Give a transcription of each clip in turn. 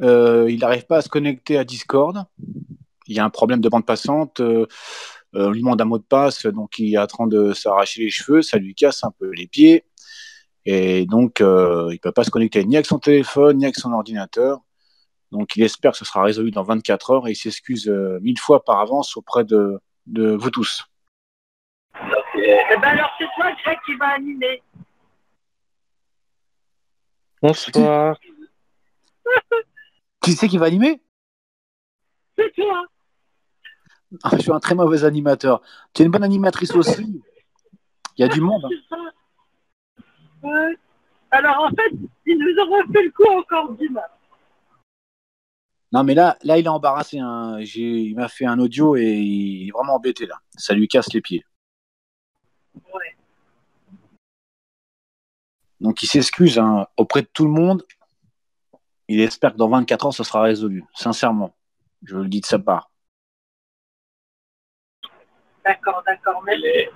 Il n'arrive pas à se connecter à Discord. Il y a un problème de bande passante. On lui demande un mot de passe, donc il est en train de s'arracher les cheveux, ça lui casse un peu les pieds. Et donc, il ne peut pas se connecter ni avec son téléphone, ni avec son ordinateur. Donc, il espère que ce sera résolu dans 24 heures et il s'excuse 1000 fois par avance auprès de vous tous. Eh ben alors, c'est toi, Greg, qui va animer. Bonsoir. Qui c'est qui va animer? C'est toi. Ah, je suis un très mauvais animateur. Tu es une bonne animatrice aussi. Il y a du monde. C'est ça. Ouais. Alors, en fait, il nous aura fait le coup encore dimanche. Non, mais là, il est embarrassé. Hein. Il m'a fait un audio et il est vraiment embêté là. Ça lui casse les pieds. Ouais. Donc, il s'excuse auprès de tout le monde. Il espère que dans 24 heures, ça sera résolu. Sincèrement. Je le dis de sa part. D'accord, merci.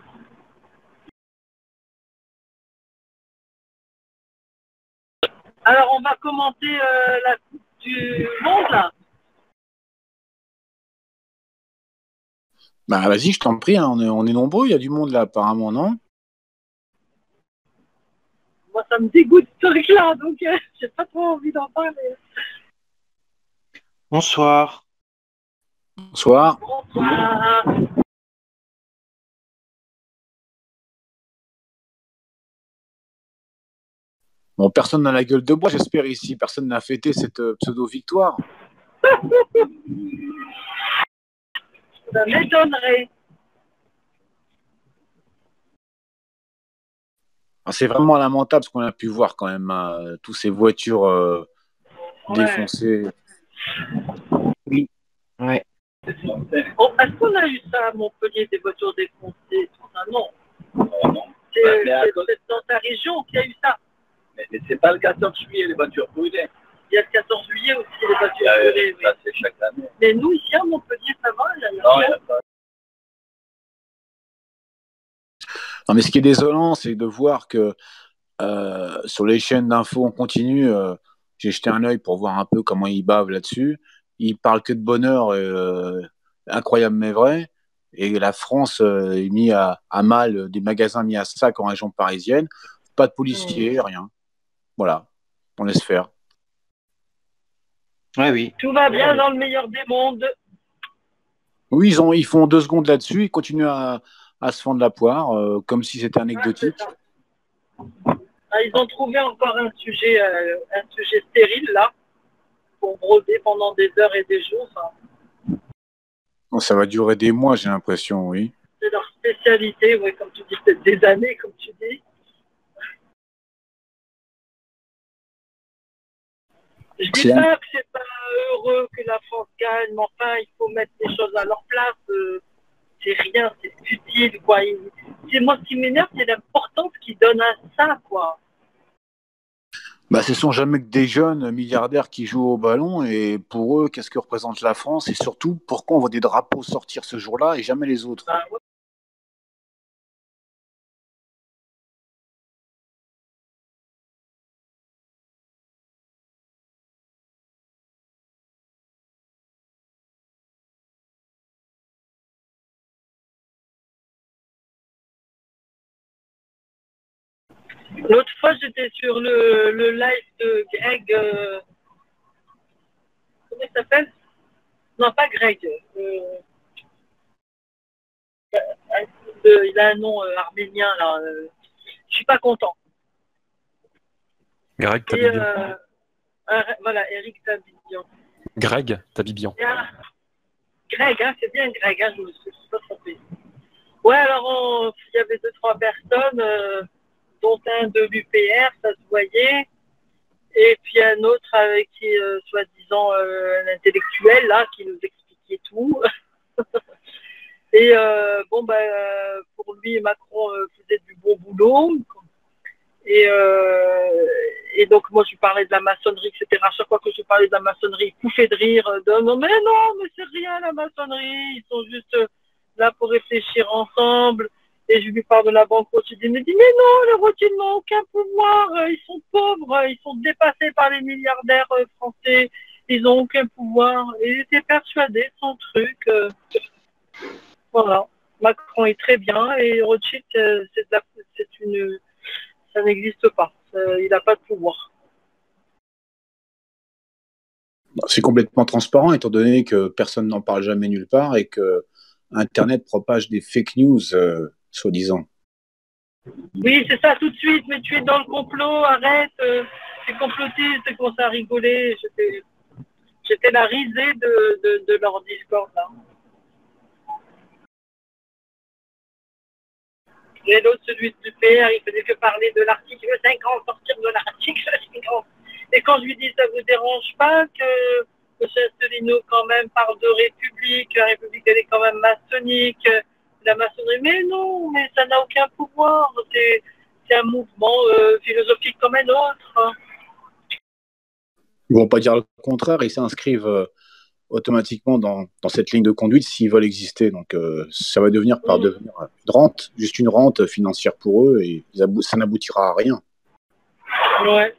Alors, on va commenter la Coupe du Monde, là. Bah, vas-y, je t'en prie. Hein. On est nombreux. Il y a du monde là, apparemment, non? Moi, ça me dégoûte ce truc-là, donc j'ai pas trop envie d'en parler. Bonsoir. Bonsoir. Bonsoir. Bon, personne n'a la gueule de bois, j'espère, ici. Personne n'a fêté cette pseudo-victoire. Ça m'étonnerait. C'est vraiment lamentable ce qu'on a pu voir quand même. Hein. Toutes ces voitures défoncées. Oui. Ouais. Oh, est-ce qu'on a eu ça à Montpellier, des voitures défoncées? Non. C'est dans ta région qu'il y a eu ça. Mais c'est pas le 14 juillet, les voitures brûlées. Il y a le 14 juillet aussi, les voitures brûlées. Ça, c'est chaque année. Mais nous, ici à Montpellier, ça va? Non, il n'y a pas. Non, mais ce qui est désolant, c'est de voir que sur les chaînes d'infos en continu, j'ai jeté un œil pour voir un peu comment ils bavent là-dessus. Ils parlent que de bonheur, incroyable mais vrai. Et la France est mise à mal, des magasins mis à sac en région parisienne. Pas de policiers, rien. Voilà, on laisse faire. Ouais, oui. Tout va bien dans le meilleur des mondes. Oui, ils font 2 secondes là-dessus, ils continuent à se fendre la poire, comme si c'était anecdotique. Ils ont trouvé encore un sujet stérile, là, pour broder pendant des heures et des jours. Bon, ça va durer des mois, j'ai l'impression, oui. C'est leur spécialité, oui, comme tu dis, peut-être des années, comme tu dis. Je dis pas que c'est pas heureux que la France gagne, mais enfin, il faut mettre les choses à leur place. C'est rien, c'est futile, quoi. C'est moi ce qui m'énerve, c'est l'importance qu'ils donnent à ça, quoi. Bah, ce sont jamais que des jeunes milliardaires qui jouent au ballon, et pour eux, qu'est-ce que représente la France, et surtout, pourquoi on voit des drapeaux sortir ce jour-là et jamais les autres? Ah, ouais. L'autre fois, j'étais sur le live de Greg. Comment il s'appelle? Non, pas Greg. Il a un nom arménien, là. Je suis pas content. Greg Tabibian. Voilà, Eric Tabibian. Greg Tabibian. Greg, hein, c'est bien Greg, hein, je me suis pas trompé. Ouais, alors il y avait 2-3 personnes, dont un de l'UPR, ça se voyait, et puis un autre avec qui, soi-disant, un intellectuel, là, qui nous expliquait tout. Et pour lui, Macron faisait du bon boulot. Et donc, moi, je lui parlais de la maçonnerie, etc. À chaque fois que je lui parlais de la maçonnerie, il pouffait de rire. Non, mais c'est rien, la maçonnerie. Ils sont juste là pour réfléchir ensemble. Et je lui parle de la banqueroute. Je lui dis, mais non, les routiers n'ont aucun pouvoir. Ils sont pauvres. Ils sont dépassés par les milliardaires français. Ils n'ont aucun pouvoir. Il était persuadé de son truc. Voilà. Macron est très bien et Rothschild, ça n'existe pas. Il n'a pas de pouvoir. C'est complètement transparent, étant donné que personne n'en parle jamais nulle part et que Internet propage des fake news, soi-disant. Oui, c'est ça, tout de suite. Mais tu es dans le complot, arrête. C'est complotiste, c'est commencé à rigoler. J'étais la risée de leur Discord, là. Et l'autre, celui du PR, il faisait que parler de l'article 50, sortir de l'article 50. Et quand je lui dis, ça vous dérange pas que M. Asselineau, quand même, parle de République, la République, elle est quand même maçonnique, la maçonnerie, mais non, mais ça n'a aucun pouvoir, c'est un mouvement philosophique comme un autre. Hein. Ils vont pas dire le contraire, ils s'inscrivent automatiquement dans cette ligne de conduite s'ils veulent exister. Donc ça va devenir devenir une rente, juste une rente financière pour eux, et ça n'aboutira à rien. Ouais.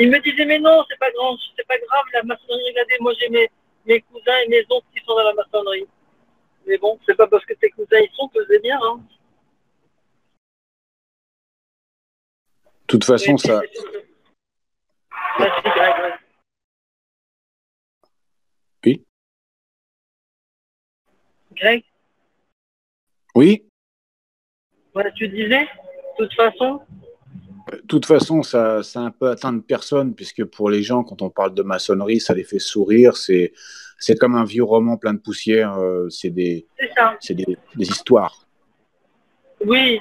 Il me disait, mais non, c'est pas grave, la maçonnerie, regardez, moi j'ai mes cousins et mes oncles qui sont dans la maçonnerie. Mais bon, c'est pas parce que tes cousins ils sont que c'est bien, hein. De toute façon, ça... Merci, Greg. Oui. Greg? Oui. Voilà, tu disais, de toute façon, ça un peu atteint personne, puisque pour les gens, quand on parle de maçonnerie, ça les fait sourire. C'est comme un vieux roman plein de poussière. C'est des histoires. Oui.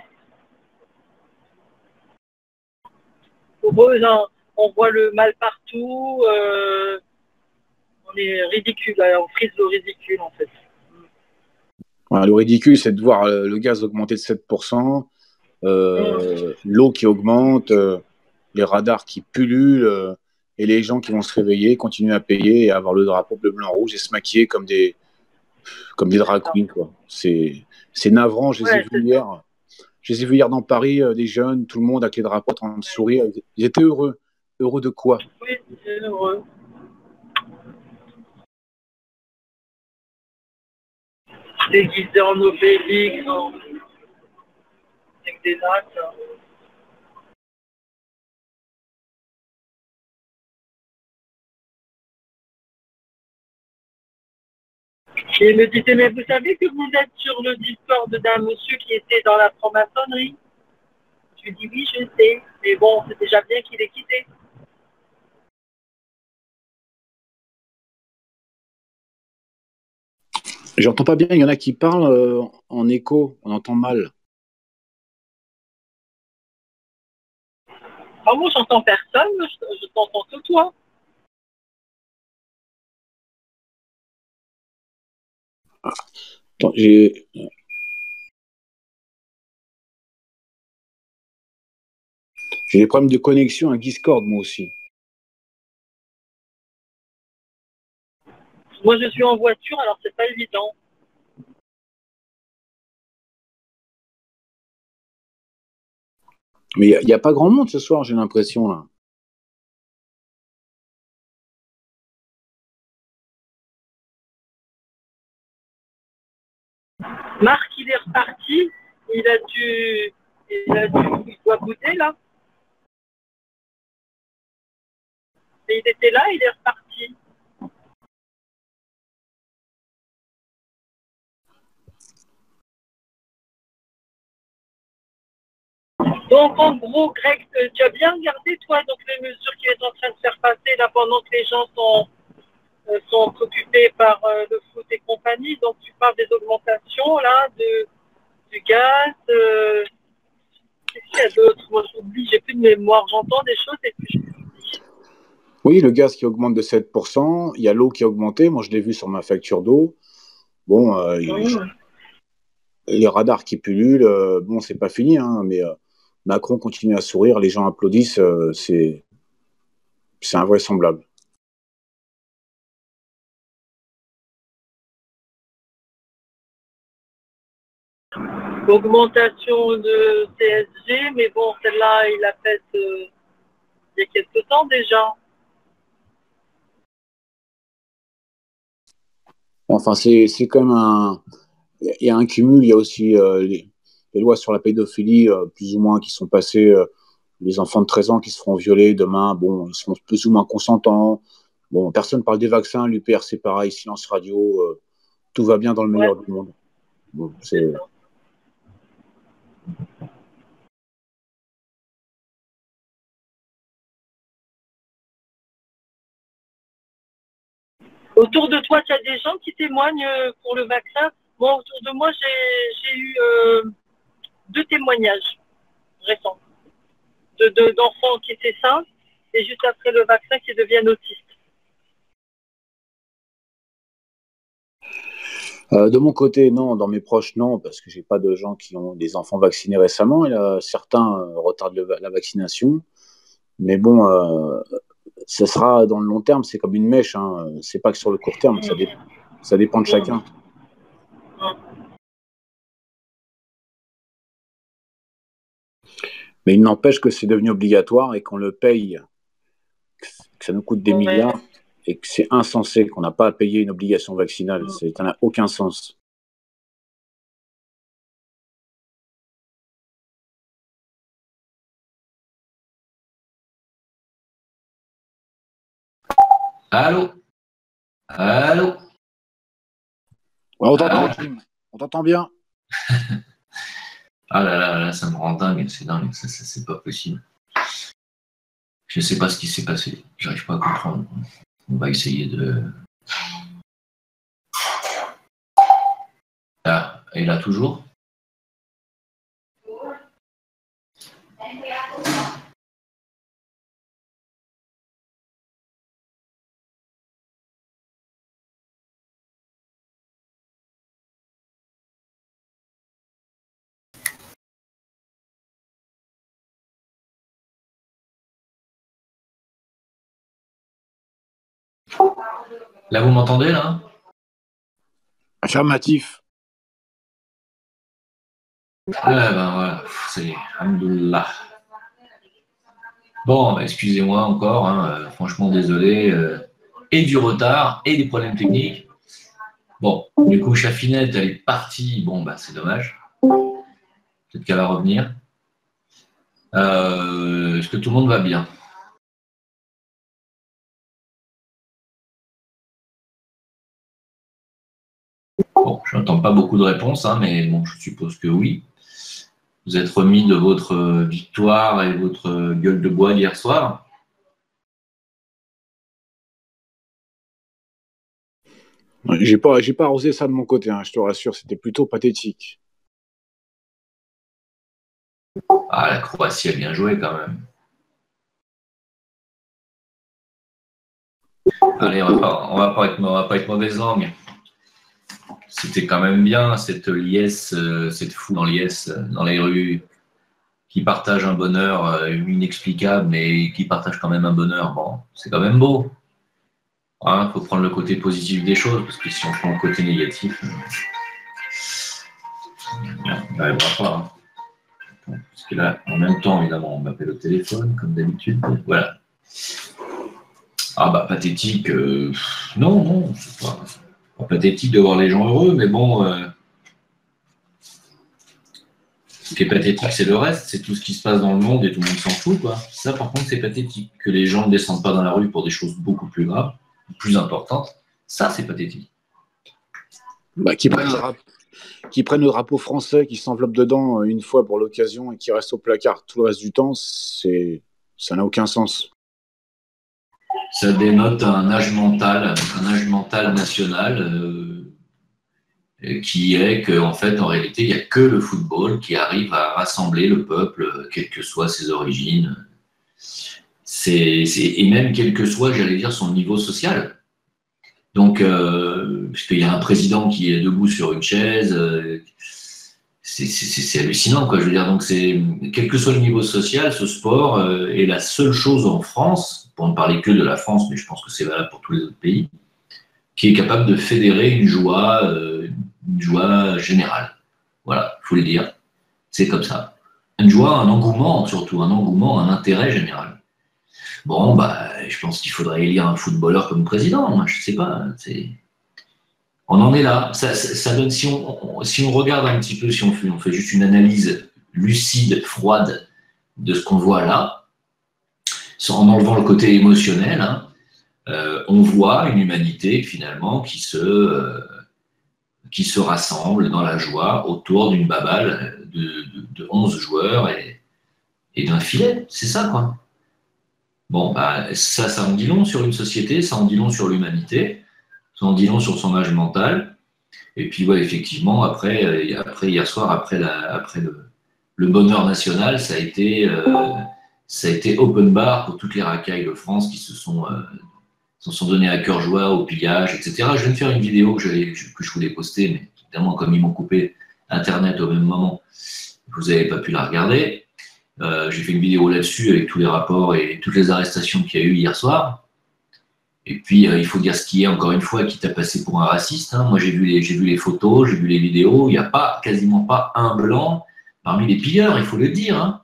Pour eux, on voit le mal partout. On est ridicule, on frise le ridicule, en fait. Voilà, le ridicule, c'est de voir le gaz augmenter de 7%, l'eau qui augmente, les radars qui pullulent, et les gens qui vont se réveiller, continuer à payer et avoir le drapeau bleu, blanc, rouge et se maquiller comme des drag queens, quoi. C'est navrant. Je les ai vus hier dans Paris, des jeunes, tout le monde avec les drapeaux en train de sourire. Ils étaient heureux. Heureux de quoi? Oui, c'est heureux. Déguisé en Obélix, avec des nattes. Et il me disait, mais vous savez que vous êtes sur le Discord d'un monsieur qui était dans la franc-maçonnerie? Je lui dis, oui, je sais. Mais bon, c'est déjà bien qu'il ait quitté. J'entends pas bien, il y en a qui parlent en écho, on entend mal. Ah, moi, j'entends personne, je t'entends que toi. Attends, j'ai des problèmes de connexion à Discord, moi aussi. Moi, je suis en voiture, alors c'est pas évident. Mais il n'y a pas grand monde ce soir, j'ai l'impression, là. Marc, il est reparti. Il doit bouder, là. Et il était là, il est reparti. Donc, en gros, Greg, tu as bien regardé, toi, donc les mesures qui sont en train de se faire passer là pendant que les gens sont occupés par le foot et compagnie. Donc, tu parles des augmentations, là, du gaz. Qu'est-ce qu'il y a d'autre? Moi, j'oublie, j'ai plus de mémoire. J'entends des choses et puis j'oublie. Oui, le gaz qui augmente de 7%, il y a l'eau qui a augmenté, moi je l'ai vu sur ma facture d'eau. Bon, les radars qui pullulent, bon, c'est pas fini, hein, mais Macron continue à sourire, les gens applaudissent, c'est invraisemblable. Augmentation de CSG, mais bon, celle-là, il l'a faite il y a quelques temps déjà. Enfin, c'est quand même il y a un cumul. Il y a aussi les lois sur la pédophilie, plus ou moins, qui sont passées. Les enfants de 13 ans qui se feront violer demain, bon, ils seront plus ou moins consentants. Bon, personne ne parle des vaccins, l'UPR c'est pareil, silence radio, tout va bien dans le meilleur du monde. Bon, c'est... Autour de toi, tu as des gens qui témoignent pour le vaccin. Moi, autour de moi, j'ai eu 2 témoignages récents d'enfants qui étaient sains et juste après le vaccin qui deviennent autistes. De mon côté, non. Dans mes proches, non, parce que j'ai pas de gens qui ont des enfants vaccinés récemment. Il y a certains retardent la vaccination, mais bon, ça sera dans le long terme. C'est comme une mèche, hein. C'est pas que sur le court terme. Ça dépend de chacun. Mais il n'empêche que c'est devenu obligatoire et qu'on le paye, que ça nous coûte des milliards et que c'est insensé qu'on n'a pas à payer une obligation vaccinale. Ça n'a aucun sens. Allô? Allô? Ouais, on t'entend, Jim. On t'entend bien. Ah là, ça me rend dingue, c'est dingue, ça c'est pas possible. Je sais pas ce qui s'est passé, j'arrive pas à comprendre. On va essayer de... Ah, et là toujours? Là, vous m'entendez, là? Affirmatif. Ben voilà, c'est Alhamdoulilah. Bon, excusez-moi encore, hein, franchement désolé. Et du retard, et des problèmes techniques. Bon, du coup, Chafinette, elle est partie. Bon, bah, c'est dommage. Peut-être qu'elle va revenir. Est-ce que tout le monde va bien? Bon, je n'entends pas beaucoup de réponses, hein, mais bon, je suppose que oui. Vous êtes remis de votre victoire et votre gueule de bois d'hier soir? J'ai pas arrosé ça de mon côté, hein, je te rassure, c'était plutôt pathétique. Ah, la Croatie a bien joué quand même. Allez, on va pas être mauvaise langue. C'était quand même bien, cette liesse, cette foule en liesse dans les rues, qui partage un bonheur inexplicable, mais qui partage quand même un bonheur. Bon, c'est quand même beau. Il faut prendre le côté positif des choses, parce que si on prend le côté négatif, on n'arrivera pas. Parce que là, en même temps, évidemment, on m'appelle au téléphone, comme d'habitude. Voilà. Ah bah, pathétique, non, c'est pas pathétique de voir les gens heureux, mais bon, ce qui est pathétique, c'est le reste, c'est tout ce qui se passe dans le monde et tout le monde s'en fout, quoi. Ça, par contre, c'est pathétique. Que les gens ne descendent pas dans la rue pour des choses beaucoup plus graves, plus importantes, ça, c'est pathétique. Bah, qui prennent le drapeau français, qui s'enveloppent dedans une fois pour l'occasion et qui restent au placard tout le reste du temps, ça n'a aucun sens. Ça dénote un âge mental national qui est qu'en fait, en réalité, il n'y a que le football qui arrive à rassembler le peuple, quelles que soient ses origines. Et même quel que soit, j'allais dire, son niveau social. Donc, puisqu'il y a un président qui est debout sur une chaise, c'est hallucinant, quoi. Je veux dire, donc quel que soit le niveau social, ce sport est la seule chose en France, pour ne parler que de la France, mais je pense que c'est valable pour tous les autres pays, qui est capable de fédérer une joie générale. Voilà, il faut le dire. C'est comme ça. Une joie, un engouement, surtout, un engouement, un intérêt général. Bon, je pense qu'il faudrait élire un footballeur comme président. Moi, je ne sais pas. On en est là. Ça donne, si on regarde un petit peu, si on fait juste une analyse lucide, froide de ce qu'on voit là, en enlevant le côté émotionnel, hein, on voit une humanité finalement qui se rassemble dans la joie autour d'une baballe de 11 joueurs et d'un filet. C'est ça, quoi. Bon, ça en dit long sur une société, ça en dit long sur l'humanité, ça en dit long sur son âge mental. Et puis, ouais, effectivement, après hier soir, après le bonheur national, ça a été open bar pour toutes les racailles de France qui se sont donnés à cœur joie au pillage, etc. Je viens de faire une vidéo que je voulais poster, mais évidemment, comme ils m'ont coupé Internet au même moment, vous n'avez pas pu la regarder. J'ai fait une vidéo là-dessus avec tous les rapports et toutes les arrestations qu'il y a eu hier soir. Et puis, il faut dire ce qui est, encore une fois, quitte à passer pour un raciste. Hein. Moi, j'ai vu les photos, j'ai vu les vidéos. Il n'y a quasiment pas un blanc parmi les pilleurs, il faut le dire. Hein.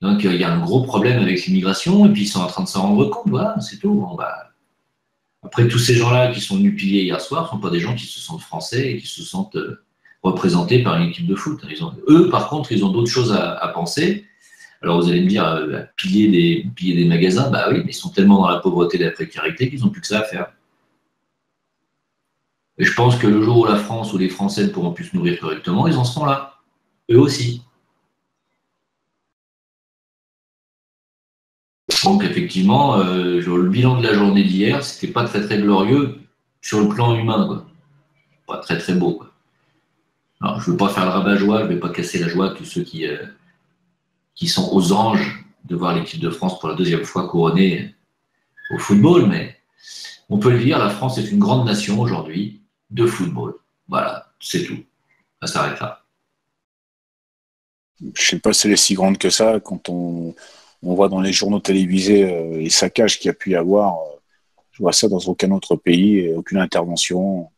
Donc, il y a un gros problème avec l'immigration, et puis ils sont en train de s'en rendre compte. Voilà, c'est tout. Bon, après, tous ces gens-là qui sont venus piller hier soir ne sont pas des gens qui se sentent français et qui se sentent représentés par une équipe de foot. Eux, par contre, ils ont d'autres choses à penser. Alors, vous allez me dire, piller des magasins, oui, mais ils sont tellement dans la pauvreté et la précarité qu'ils n'ont plus que ça à faire. Et je pense que le jour où la France ou les Français ne pourront plus se nourrir correctement, ils en seront là. Eux aussi. Donc, effectivement, le bilan de la journée d'hier, c'était pas très, très glorieux sur le plan humain, quoi. Pas très, très beau, quoi. Alors, je ne veux pas faire le rabat-joie, je ne vais pas casser la joie de tous ceux qui sont aux anges de voir l'équipe de France pour la deuxième fois couronnée au football, mais on peut le dire, la France est une grande nation aujourd'hui de football. Voilà, c'est tout. Ça s'arrête là. Je ne sais pas si elle est si grande que ça. Quand on voit dans les journaux télévisés les saccages qu'il y a pu y avoir, je vois ça dans aucun autre pays, et aucune intervention.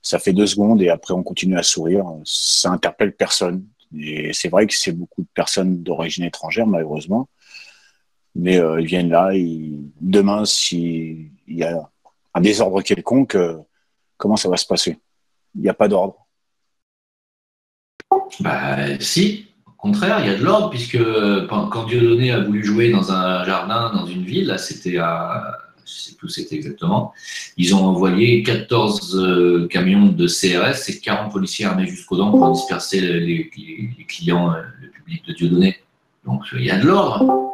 Ça fait 2 secondes et après on continue à sourire. Ça interpelle personne. Et c'est vrai que c'est beaucoup de personnes d'origine étrangère, malheureusement. Mais ils viennent là. Demain, s'il y a un désordre quelconque, comment ça va se passer? Il n'y a pas d'ordre. Si, au contraire, il y a de l'ordre, puisque quand Dieudonné a voulu jouer dans un jardin, dans une ville, là, c'était je ne sais plus où c'était exactement, ils ont envoyé 14 camions de CRS et 40 policiers armés jusqu'aux dents pour disperser les clients, le public de Dieudonné. Donc, il y a de l'ordre.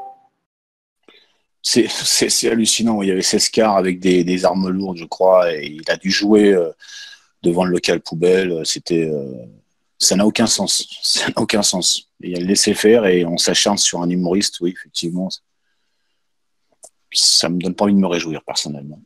C'est hallucinant. Il y avait Sescar avec des armes lourdes, je crois, et il a dû jouer devant le local poubelle. Ça n'a aucun sens. Ça n'a aucun sens. Et il y a le laisser-faire et on s'acharne sur un humoriste, oui, effectivement. Ça ne me donne pas envie de me réjouir, personnellement.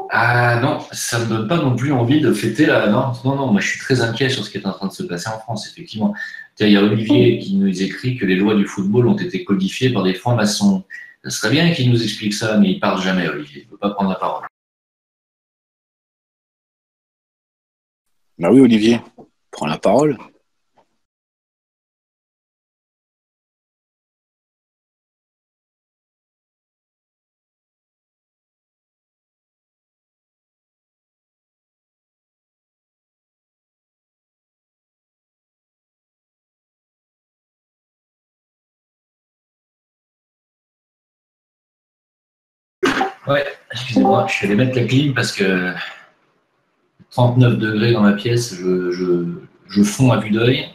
Ah non, ça ne me donne pas non plus envie de fêter là. Non, moi je suis très inquiet sur ce qui est en train de se passer en France, effectivement. Il y a Olivier qui nous écrit que les lois du football ont été codifiées par des francs-maçons. Ça serait bien qu'il nous explique ça, mais il ne parle jamais, Olivier. Il ne veut pas prendre la parole. Oui, Olivier, prends la parole. Ouais, excusez-moi, je suis allé mettre la clim parce que 39 degrés dans ma pièce, je fonds à vue d'œil.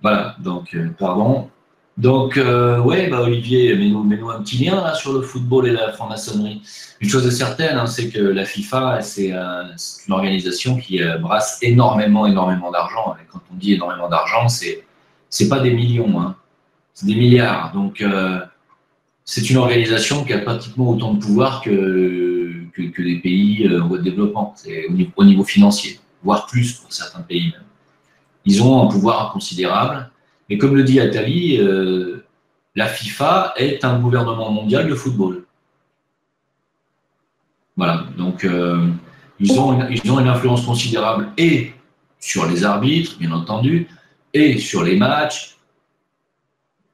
Voilà, donc, pardon. Donc, Olivier, mets-nous un petit lien là, sur le football et la franc-maçonnerie. Une chose est certaine, hein, c'est que la FIFA, c'est une organisation qui brasse énormément d'argent. Et quand on dit énormément d'argent, c'est pas des millions, hein, c'est des milliards. Donc, c'est une organisation qui a pratiquement autant de pouvoir que les pays en voie de développement, c'est au niveau financier, voire plus pour certains pays même. Ils ont un pouvoir inconsidérable. Mais comme le dit Attali, la FIFA est un gouvernement mondial de football. Voilà, donc ils ont une influence considérable et sur les arbitres, bien entendu, et sur les matchs,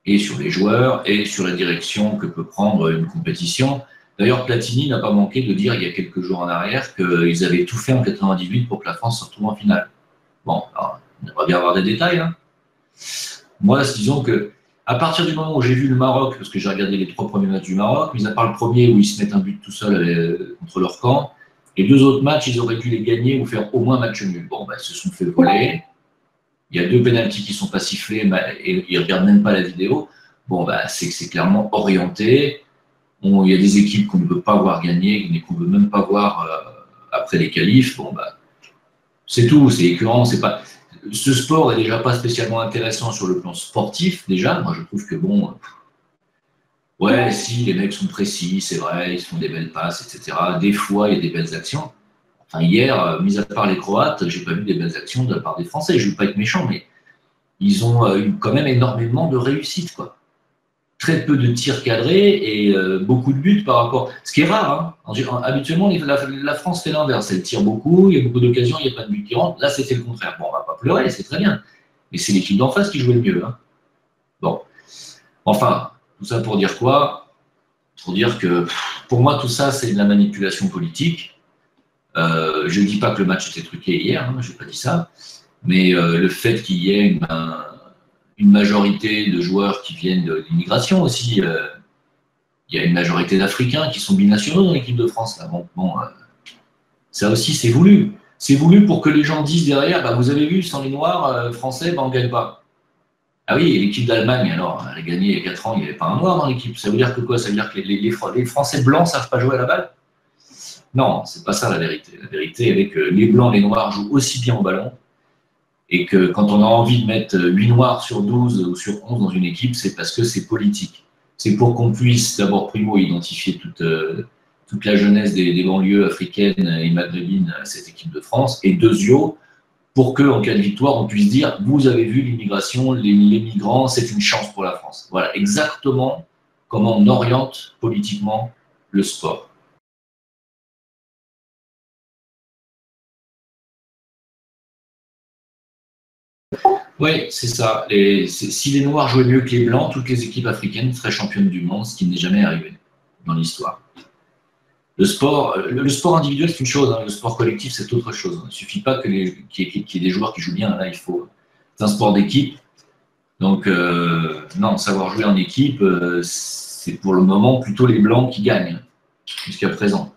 et sur les joueurs, et sur la direction que peut prendre une compétition. D'ailleurs, Platini n'a pas manqué de dire il y a quelques jours en arrière qu'ils avaient tout fait en 98 pour que la France se retrouve en finale. Bon, alors, on aimerait bien avoir des détails. Hein. Moi, disons que à partir du moment où j'ai vu le Maroc, parce que j'ai regardé les 3 premiers matchs du Maroc, mis à part le premier où ils se mettent un but tout seul contre leur camp, les 2 autres matchs, ils auraient dû les gagner ou faire au moins match nul. Bon, ben, ils se sont fait voler. Il y a 2 pénaltys qui ne sont pas sifflés et ils ne regardent même pas la vidéo. Bon, ben, c'est clairement orienté. Il y a des équipes qu'on ne veut pas voir gagner, qu'on ne veut même pas voir après les qualifs. Bon, ben, c'est tout, c'est écœurant. Ce sport est déjà pas spécialement intéressant sur le plan sportif, déjà. Moi, je trouve que bon, ouais, si, les mecs sont précis, c'est vrai, ils font des belles passes, etc. Des fois, il y a des belles actions. Enfin, hier, mis à part les Croates, j'ai pas vu des belles actions de la part des Français. Je ne veux pas être méchant, mais ils ont eu quand même énormément de réussite, quoi. Très peu de tirs cadrés et beaucoup de buts par rapport. Ce qui est rare, hein. Habituellement, la France fait l'inverse. Elle tire beaucoup, il y a beaucoup d'occasions, il n'y a pas de buts qui rentrent. Là, c'était le contraire. Bon, on ne va pas pleurer, c'est très bien. Mais c'est l'équipe d'en face qui jouait le mieux. Hein. Bon. Enfin, tout ça pour dire quoi? Pour dire que pour moi, tout ça, c'est de la manipulation politique. Je ne dis pas que le match était truqué hier, hein, je n'ai pas dit ça. Mais le fait qu'il y ait une majorité de joueurs qui viennent de l'immigration aussi. Il y a une majorité d'Africains qui sont binationaux dans l'équipe de France. Là. Bon, ça aussi, c'est voulu. C'est voulu pour que les gens disent derrière, bah, vous avez vu, sans les Noirs français, bah, on ne gagne pas. Ah oui, et l'équipe d'Allemagne, alors, elle a gagné il y a 4 ans, il n'y avait pas un Noir dans l'équipe. Ça veut dire que quoi? Ça veut dire que les Français blancs ne savent pas jouer à la balle? Non, c'est pas ça la vérité. La vérité est que les Blancs et les Noirs jouent aussi bien au ballon. Et que quand on a envie de mettre 8 noirs sur 12 ou sur 11 dans une équipe, c'est parce que c'est politique. C'est pour qu'on puisse d'abord, primo, identifier toute la jeunesse des banlieues africaines et maghrébines à cette équipe de France. Et deuxièmement, pour qu'en cas de victoire, on puisse dire « Vous avez vu l'immigration, les migrants, c'est une chance pour la France ». Voilà exactement comment on oriente politiquement le sport. Oui, c'est ça. Si les Noirs jouaient mieux que les Blancs, toutes les équipes africaines seraient championnes du monde, ce qui n'est jamais arrivé dans l'histoire. Le sport individuel, c'est une chose. Hein. Le sport collectif, c'est autre chose. Il ne suffit pas qu'il y ait des joueurs qui jouent bien. Là, c'est un sport d'équipe. Donc, non, savoir jouer en équipe, c'est pour le moment plutôt les Blancs qui gagnent jusqu'à présent.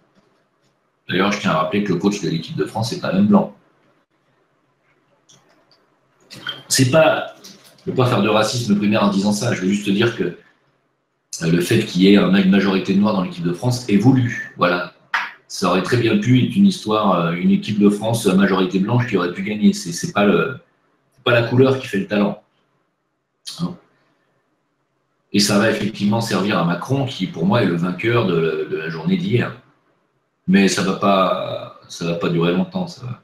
D'ailleurs, je tiens à rappeler que le coach de l'équipe de France est quand même blanc. Je ne veux pas faire de racisme primaire en disant ça, je veux juste dire que le fait qu'il y ait une majorité de noirs dans l'équipe de France est voulu. Voilà. Ça aurait très bien pu être une histoire, une équipe de France à majorité blanche qui aurait pu gagner. C'est pas la couleur qui fait le talent. Et ça va effectivement servir à Macron, qui pour moi est le vainqueur de la journée d'hier. Mais ça va pas durer longtemps, ça va.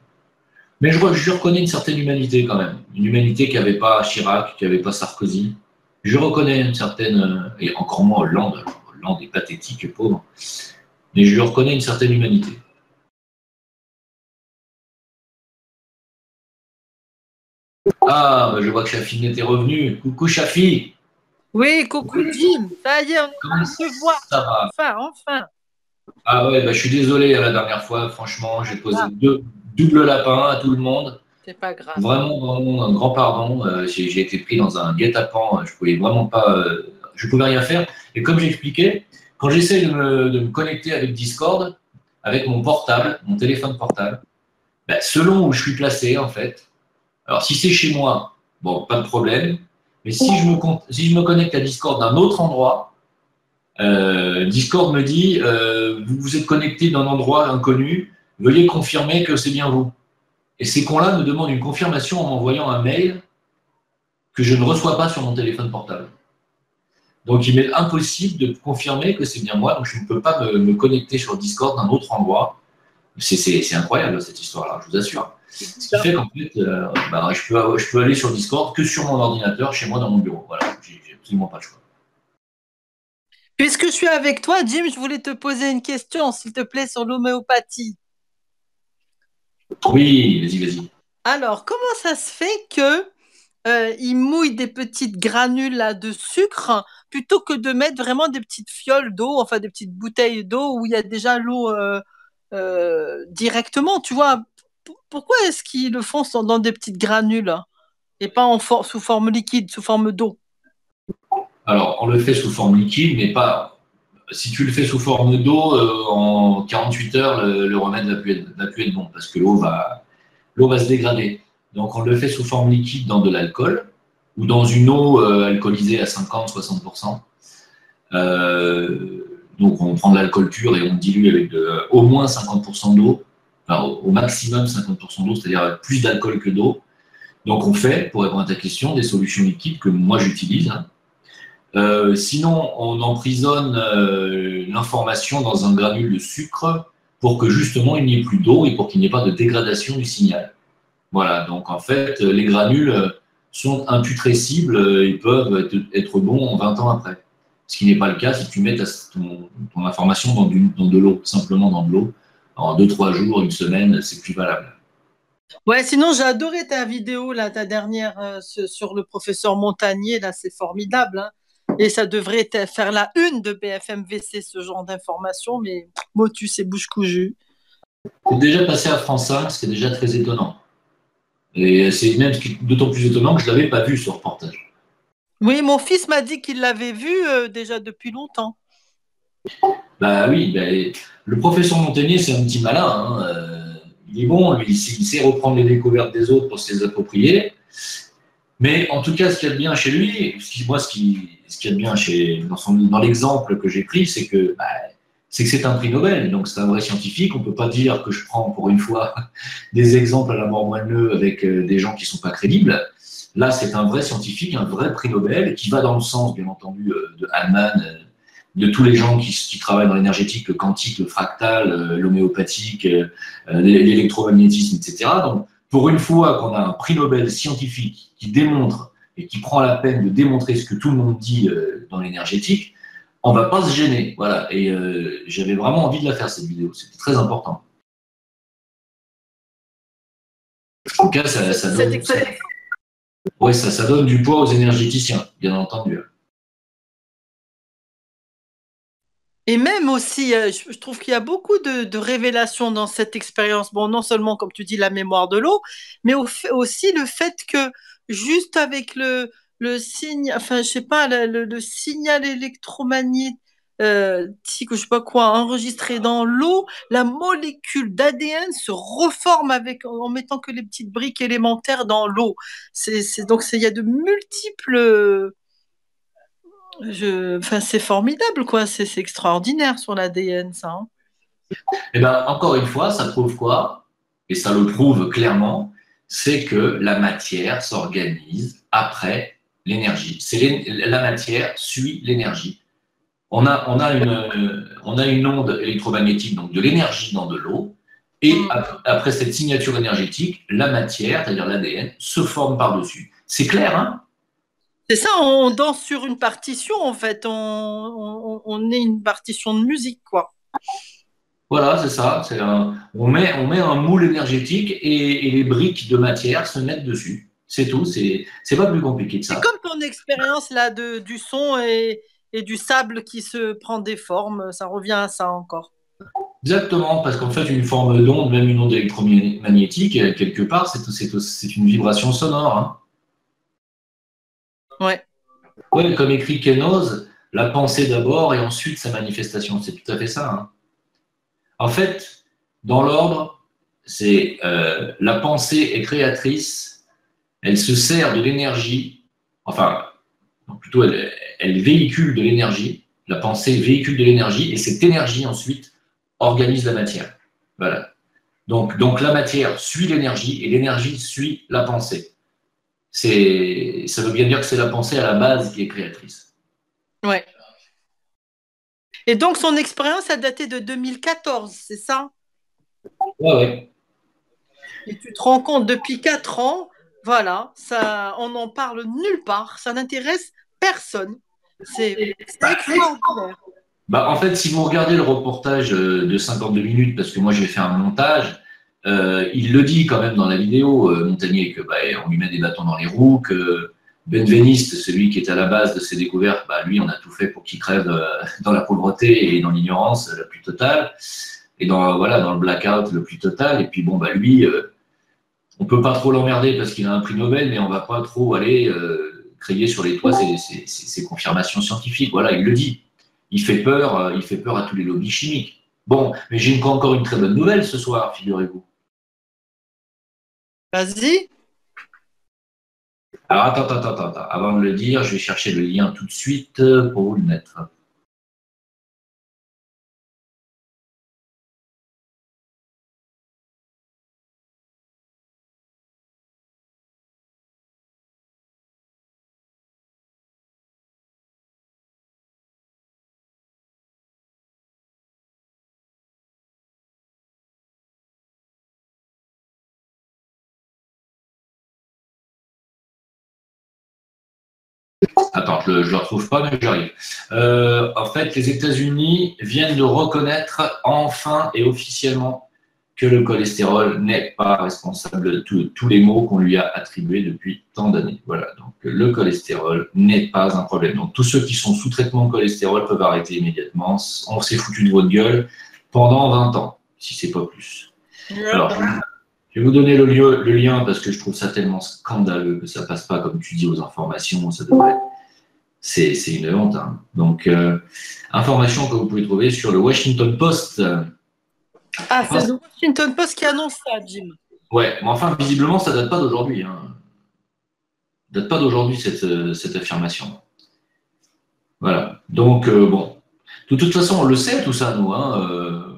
Mais je reconnais une certaine humanité quand même. Une humanité qui n'avait pas Chirac, qui n'avait pas Sarkozy. Je reconnais une certaine, et encore moins Hollande. Hollande est pathétique et pauvre. Mais je reconnais une certaine humanité. Ah, bah je vois que Chafine était revenu. Coucou Chafi. Oui, coucou Jim. Ça y est, on se voit. Ça va. Enfin. Ah ouais, bah je suis désolé la dernière fois. Franchement, j'ai posé double lapin à tout le monde. C'est pas grave. Vraiment, un grand pardon. J'ai été pris dans un guet-apens. Je pouvais vraiment pas. Je pouvais rien faire. Et comme j'expliquais, quand j'essaie de me connecter avec Discord, avec mon portable, mon téléphone portable, ben, selon où je suis placé, en fait. Alors, si c'est chez moi, bon, pas de problème. Mais si je me connecte à Discord d'un autre endroit, Discord me dit vous êtes connecté d'un endroit inconnu, veuillez confirmer que c'est bien vous. Et ces cons-là me demandent une confirmation en m'envoyant un mail que je ne reçois pas sur mon téléphone portable. Donc, il m'est impossible de confirmer que c'est bien moi, donc je ne peux pas me connecter sur Discord d'un autre endroit. C'est incroyable cette histoire-là, je vous assure. Ce qui fait qu'en fait, je peux aller sur Discord que sur mon ordinateur, chez moi, dans mon bureau. Voilà, j'ai absolument pas le choix. Puisque je suis avec toi, Jim, je voulais te poser une question, s'il te plaît, sur l'homéopathie. Oui, vas-y. Alors, comment ça se fait que ils mouillent des petites granules là, de sucre plutôt que de mettre vraiment des petites fioles d'eau, enfin des petites bouteilles d'eau où il y a déjà l'eau directement, tu vois? Pourquoi est-ce qu'ils le font dans des petites granules et pas sous forme liquide, sous forme d'eau? Alors, on le fait sous forme liquide, mais pas. Si tu le fais sous forme d'eau, en 48 heures, le remède va plus être bon parce que l'eau va se dégrader. Donc, on le fait sous forme liquide dans de l'alcool ou dans une eau alcoolisée à 50-60%. Donc, on prend de l'alcool pur et on dilue avec au moins 50% d'eau, enfin, au maximum 50% d'eau, c'est-à-dire plus d'alcool que d'eau. Donc, on fait, pour répondre à ta question, des solutions liquides que moi j'utilise. Sinon, on emprisonne l'information dans un granule de sucre pour que justement il n'y ait plus d'eau et pour qu'il n'y ait pas de dégradation du signal. Voilà, donc en fait, les granules sont imputrescibles et peuvent être bons 20 ans après. Ce qui n'est pas le cas si tu mets ton information dans de l'eau, simplement dans de l'eau. En 2-3 jours, une semaine, c'est plus valable. Ouais, sinon j'ai adoré ta vidéo, là, ta dernière sur le professeur Montagnier, là, c'est formidable, hein. Et ça devrait faire la une de BFM-VC, ce genre d'informations, mais motus et bouche cousue. C'est déjà passé à France 5, c'est déjà très étonnant. Et c'est même d'autant plus étonnant que je ne l'avais pas vu, ce reportage. Oui, mon fils m'a dit qu'il l'avait vu déjà depuis longtemps. Bah oui, le professeur Montagnier, c'est un petit malin, hein. Il est bon, lui, il sait reprendre les découvertes des autres pour se les approprier. Mais en tout cas, ce qu'il y a de bien chez lui, ce qu'il y a de bien dans l'exemple que j'ai pris, c'est que c'est un prix Nobel, donc c'est un vrai scientifique. On ne peut pas dire que je prends pour une fois des exemples à la mort moelleux avec des gens qui ne sont pas crédibles. Là, c'est un vrai scientifique, un vrai prix Nobel, qui va dans le sens, bien entendu, de Hahnemann, de tous les gens qui travaillent dans l'énergétique, le quantique, le fractal, l'homéopathique, l'électromagnétisme, etc. Donc, pour une fois qu'on a un prix Nobel scientifique qui démontre et qui prend la peine de démontrer ce que tout le monde dit dans l'énergétique, on ne va pas se gêner. Voilà. Et j'avais vraiment envie de la faire, cette vidéo. C'était très important. En tout cas, ça donne du poids aux énergéticiens, bien entendu. Et même aussi, je trouve qu'il y a beaucoup de révélations dans cette expérience. Bon, non seulement, comme tu dis, la mémoire de l'eau, mais aussi le fait que juste avec le signe, enfin, je sais pas, le signal électromagnétique, je sais pas quoi, enregistré dans l'eau, la molécule d'ADN se reforme en mettant que les petites briques élémentaires dans l'eau. Donc, il y a de multiples. Enfin, c'est formidable, quoi. C'est extraordinaire sur l'ADN, ça, hein. Eh ben, encore une fois, ça prouve quoi? Et ça le prouve clairement, c'est que la matière s'organise après l'énergie. La matière suit l'énergie. On a une onde électromagnétique, donc de l'énergie dans de l'eau, et après cette signature énergétique, la matière, c'est-à-dire l'ADN, se forme par-dessus. C'est clair, hein? C'est ça, on danse sur une partition, en fait. On est une partition de musique, quoi. Voilà, c'est ça. On met un moule énergétique et les briques de matière se mettent dessus. C'est tout. C'est pas plus compliqué que ça. C'est comme ton expérience là du son et du sable qui se prend des formes. Ça revient à ça encore. Exactement, parce qu'en fait, une forme d'onde, même une onde électromagnétique, quelque part, c'est une vibration sonore, hein. Ouais. Ouais, comme écrit Kenoz, la pensée d'abord et ensuite sa manifestation. C'est tout à fait ça, hein. En fait, dans l'ordre, c'est la pensée est créatrice, elle se sert de l'énergie, enfin, plutôt elle véhicule de l'énergie, la pensée véhicule de l'énergie, et cette énergie ensuite organise la matière. Voilà. Donc la matière suit l'énergie et l'énergie suit la pensée. Ça veut bien dire que c'est la pensée à la base qui est créatrice. Ouais. Et donc son expérience a daté de 2014, c'est ça? Ouais. Et tu te rends compte, depuis 4 ans, voilà, on n'en parle nulle part, ça n'intéresse personne. C'est extraordinaire. Bah, en fait, si vous regardez le reportage de 52 minutes, parce que moi j'ai fait un montage, il le dit quand même dans la vidéo, Montagnier, que on lui met des bâtons dans les roues, que Benveniste, celui qui est à la base de ces découvertes, lui, on a tout fait pour qu'il crève dans la pauvreté et dans l'ignorance la plus totale, et dans le blackout le plus total. Et puis bon, lui, on peut pas trop l'emmerder parce qu'il a un prix Nobel, mais on va pas trop aller crier sur les toits ses confirmations scientifiques. Voilà, il le dit. Il fait peur à tous les lobbies chimiques. Bon, mais j'ai encore une très bonne nouvelle ce soir, figurez-vous. Vas-y. Alors, attends. Avant de le dire, je vais chercher le lien tout de suite pour vous le mettre. Attends, je ne le retrouve pas, mais j'arrive. En fait, les États-Unis viennent de reconnaître enfin et officiellement que le cholestérol n'est pas responsable de tous les maux qu'on lui a attribués depuis tant d'années. Voilà, donc le cholestérol n'est pas un problème. Donc tous ceux qui sont sous traitement de cholestérol peuvent arrêter immédiatement. On s'est foutu de votre gueule pendant 20 ans, si c'est pas plus. Alors, je vais vous donner le lien parce que je trouve ça tellement scandaleux que ça passe pas, comme tu dis, aux informations. Ça devrait. C'est une honte. Hein. Donc, information que vous pouvez trouver sur le Washington Post. Ah, c'est le Washington Post qui annonce ça, Jim. Ouais, mais enfin, visiblement, ça date pas d'aujourd'hui. Hein. Ça date pas d'aujourd'hui, cette affirmation. Voilà. Donc, bon. De toute façon, on le sait, tout ça, nous. Hein.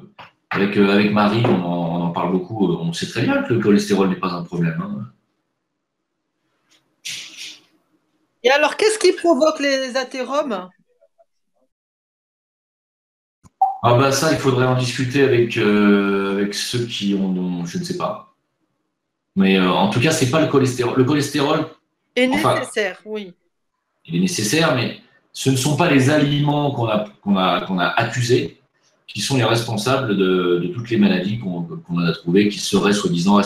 Avec Marie, on en parle beaucoup. On sait très bien que le cholestérol n'est pas un problème. Hein. Et alors, qu'est-ce qui provoque les athéromes? Ah ça, il faudrait en discuter avec ceux qui ont, je ne sais pas. Mais en tout cas, c'est pas le cholestérol. Le cholestérol est nécessaire, oui. Il est nécessaire, mais ce ne sont pas les aliments qu'on a accusés qui sont les responsables de toutes les maladies qu'on a trouvées, qui seraient soi-disant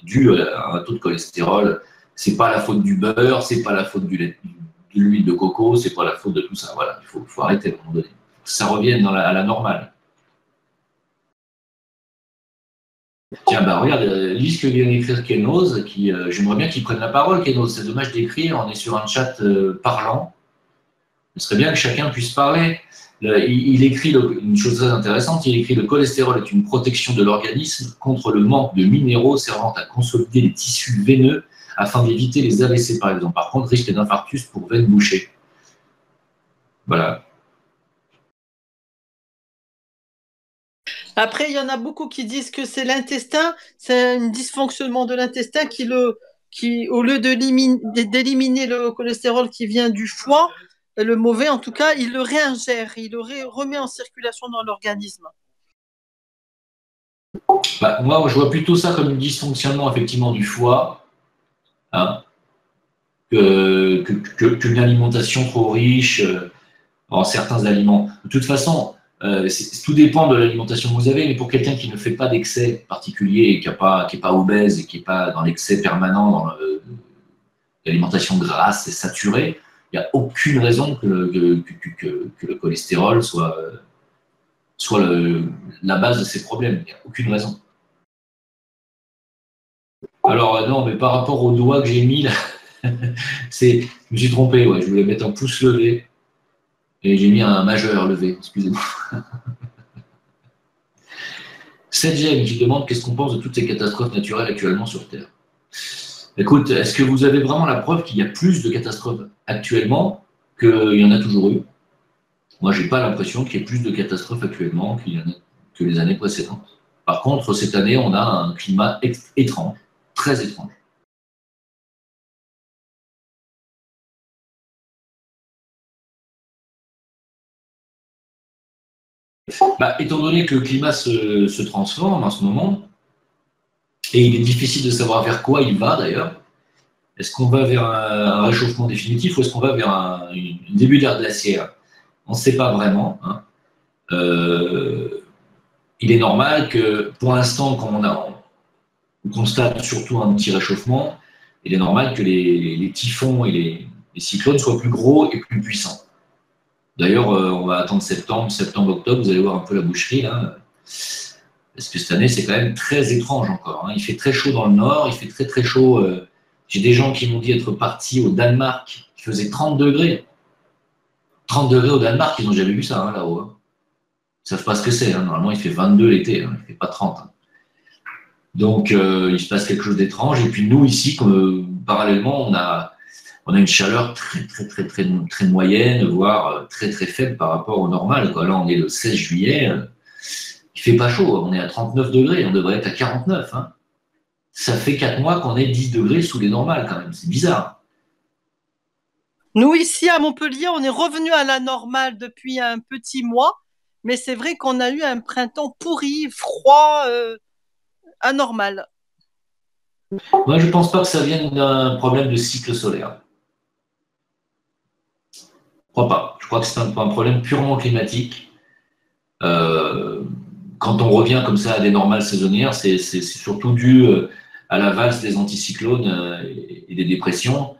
dues à un taux de cholestérol. C'est pas la faute du beurre, c'est pas la faute de l'huile de coco, c'est pas la faute de tout ça. Voilà, il faut arrêter à un moment donné. Ça revienne à la normale. Tiens, regarde, lis ce que vient d'écrire Kenos, j'aimerais bien qu'il prenne la parole, Kenos. C'est dommage d'écrire, on est sur un chat parlant. Ce serait bien que chacun puisse parler. Il écrit une chose très intéressante, il écrit « Le cholestérol est une protection de l'organisme contre le manque de minéraux servant à consolider les tissus veineux afin d'éviter les AVC, par exemple. Par contre, risque d'infarctus pour veines bouchées. » Voilà. Après, il y en a beaucoup qui disent que c'est l'intestin, c'est un dysfonctionnement de l'intestin qui, au lieu d'éliminer le cholestérol qui vient du foie, le mauvais en tout cas, il le réingère, il le remet en circulation dans l'organisme. Moi, je vois plutôt ça comme un dysfonctionnement effectivement du foie, hein, qu'une alimentation trop riche en certains aliments. De toute façon, tout dépend de l'alimentation que vous avez, mais pour quelqu'un qui ne fait pas d'excès particulier et qui n'est pas obèse et qui n'est pas dans l'excès permanent dans l'alimentation grasse et saturée, il n'y a aucune raison que le cholestérol soit la base de ces problèmes. Il n'y a aucune raison. Alors non, mais par rapport au doigt que j'ai mis là, je me suis trompé, ouais, je voulais mettre un pouce levé. Et j'ai mis un majeur levé, excusez-moi. 7Gem qui demande qu'est-ce qu'on pense de toutes ces catastrophes naturelles actuellement sur Terre. Écoute, est-ce que vous avez vraiment la preuve qu'il y a plus de catastrophes actuellement qu'il y en a toujours eu? Moi, je n'ai pas l'impression qu'il y ait plus de catastrophes actuellement que les années précédentes. Par contre, cette année, on a un climat étrange, très étrange. Étant donné que le climat se transforme en ce moment, et il est difficile de savoir vers quoi il va d'ailleurs, est-ce qu'on va vers un réchauffement définitif ou est-ce qu'on va vers un début d'ère glaciaire? On ne sait pas vraiment. Hein. il est normal que, pour l'instant, quand on constate surtout un petit réchauffement, il est normal que les typhons et les cyclones soient plus gros et plus puissants. D'ailleurs, on va attendre septembre, octobre, vous allez voir un peu la boucherie, là. Parce que cette année, c'est quand même très étrange encore. Hein. Il fait très chaud dans le nord, il fait très très chaud. J'ai des gens qui m'ont dit être partis au Danemark, qui faisait 30 degrés. 30 degrés au Danemark, ils n'ont jamais vu ça, hein, là-haut. Hein. Ils ne savent pas ce que c'est. Hein. Normalement, il fait 22 l'été, hein. Il ne fait pas 30. Hein. Donc, il se passe quelque chose d'étrange. Et puis nous, ici, parallèlement, on a une chaleur très moyenne, voire très faible par rapport au normal. Quoi. Là, on est le 16 juillet. Il fait pas chaud, on est à 39 degrés, on devrait être à 49. Hein. Ça fait 4 mois qu'on est 10 degrés sous les normales quand même, c'est bizarre. Nous, ici à Montpellier, on est revenu à la normale depuis un petit mois, mais c'est vrai qu'on a eu un printemps pourri, froid, anormal. Moi, je ne pense pas que ça vienne d'un problème de cycle solaire. Je ne crois pas. Je crois que c'est un problème purement climatique. Quand on revient comme ça à des normales saisonnières, c'est surtout dû à la valse des anticyclones et des dépressions.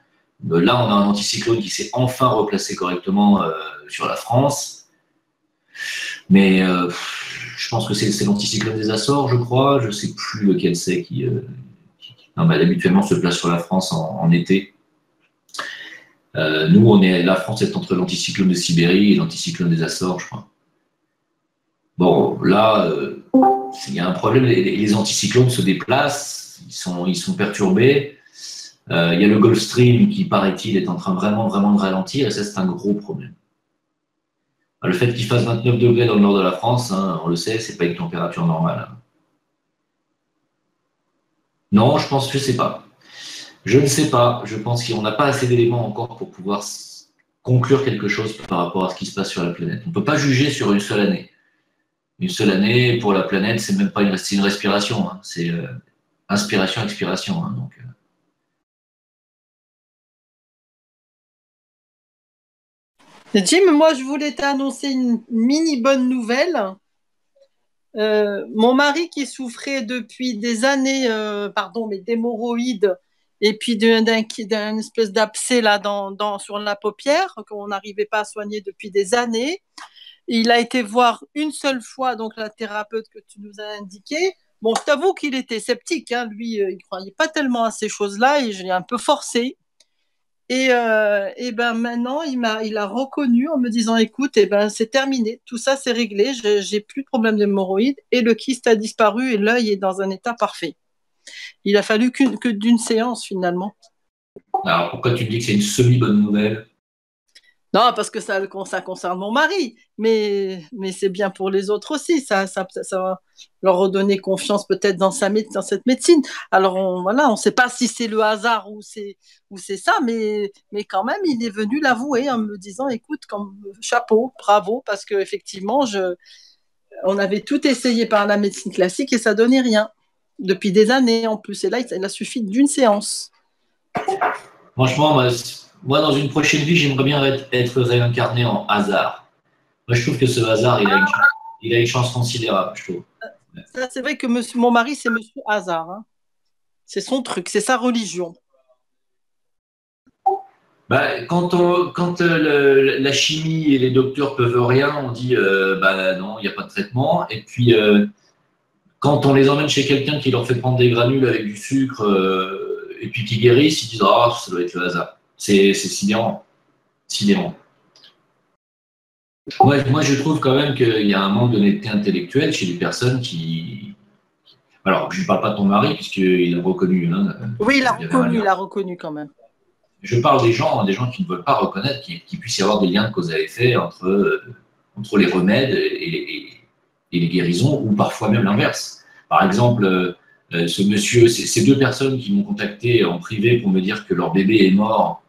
Là, on a un anticyclone qui s'est enfin replacé correctement sur la France. Mais je pense que c'est l'anticyclone des Açores, je crois. Je ne sais plus lequel c'est qui habituellement se place sur la France en été. Nous, la France est entre l'anticyclone de Sibérie et l'anticyclone des Açores, je crois. Bon, là, il y a un problème. Les anticyclones se déplacent, ils sont perturbés. Il y a le Gulf Stream qui, paraît-il, est en train vraiment de ralentir, et ça, c'est un gros problème. Le fait qu'il fasse 29 degrés dans le nord de la France, hein, on le sait, c'est pas une température normale. Non, je ne sais pas. Je ne sais pas. Je pense qu'on n'a pas assez d'éléments encore pour pouvoir conclure quelque chose par rapport à ce qui se passe sur la planète. On ne peut pas juger sur une seule année. Une seule année pour la planète, c'est même pas une respiration, hein. C'est inspiration, expiration. Hein, donc, Jim, moi je voulais t'annoncer une mini bonne nouvelle. Mon mari qui souffrait depuis des années, d'hémorroïdes et puis d'un espèce d'abcès là sur la paupière qu'on n'arrivait pas à soigner depuis des années. Il a été voir une seule fois donc la thérapeute que tu nous as indiquée. Bon, je t'avoue qu'il était sceptique. Hein. Lui, il ne croyait pas tellement à ces choses-là et je l'ai un peu forcé. Et ben maintenant, il a reconnu en me disant, écoute, c'est terminé, tout ça c'est réglé, j'ai plus de problème d'hémorroïdes et le kyste a disparu et l'œil est dans un état parfait. Il a fallu que d'une séance finalement. Alors pourquoi tu me dis que c'est une semi-bonne nouvelle? Non, parce que ça concerne mon mari, mais c'est bien pour les autres aussi. Ça va leur redonner confiance peut-être dans cette médecine. Alors, on ne sait pas si c'est le hasard ou c'est ça, mais quand même, il est venu l'avouer en me disant, écoute, chapeau, bravo, parce qu'effectivement, on avait tout essayé par la médecine classique et ça ne donnait rien. Depuis des années en plus. Et là, il a suffi d'une séance. Franchement, moi, dans une prochaine vie, j'aimerais bien être réincarné en hasard. Moi, je trouve que ce hasard, il a une chance considérable, je trouve. Ça, c'est vrai que mon mari, c'est Monsieur Hasard. Hein. C'est son truc, c'est sa religion. Quand la chimie et les docteurs peuvent rien, on dit non, il n'y a pas de traitement. Et puis, quand on les emmène chez quelqu'un qui leur fait prendre des granules avec du sucre et puis qui guérissent, ils disent ça doit être le hasard. C'est sidérant. Moi, je trouve quand même qu'il y a un manque d'honnêteté intellectuelle chez les personnes qui. Alors, je ne parle pas de ton mari, puisqu'il a reconnu. Hein, oui, il a reconnu quand même. Je parle des gens qui ne veulent pas reconnaître qu'il puisse y avoir des liens de cause à effet entre les remèdes et les guérisons, ou parfois même l'inverse. Par exemple, ces deux personnes qui m'ont contacté en privé pour me dire que leur bébé est mort.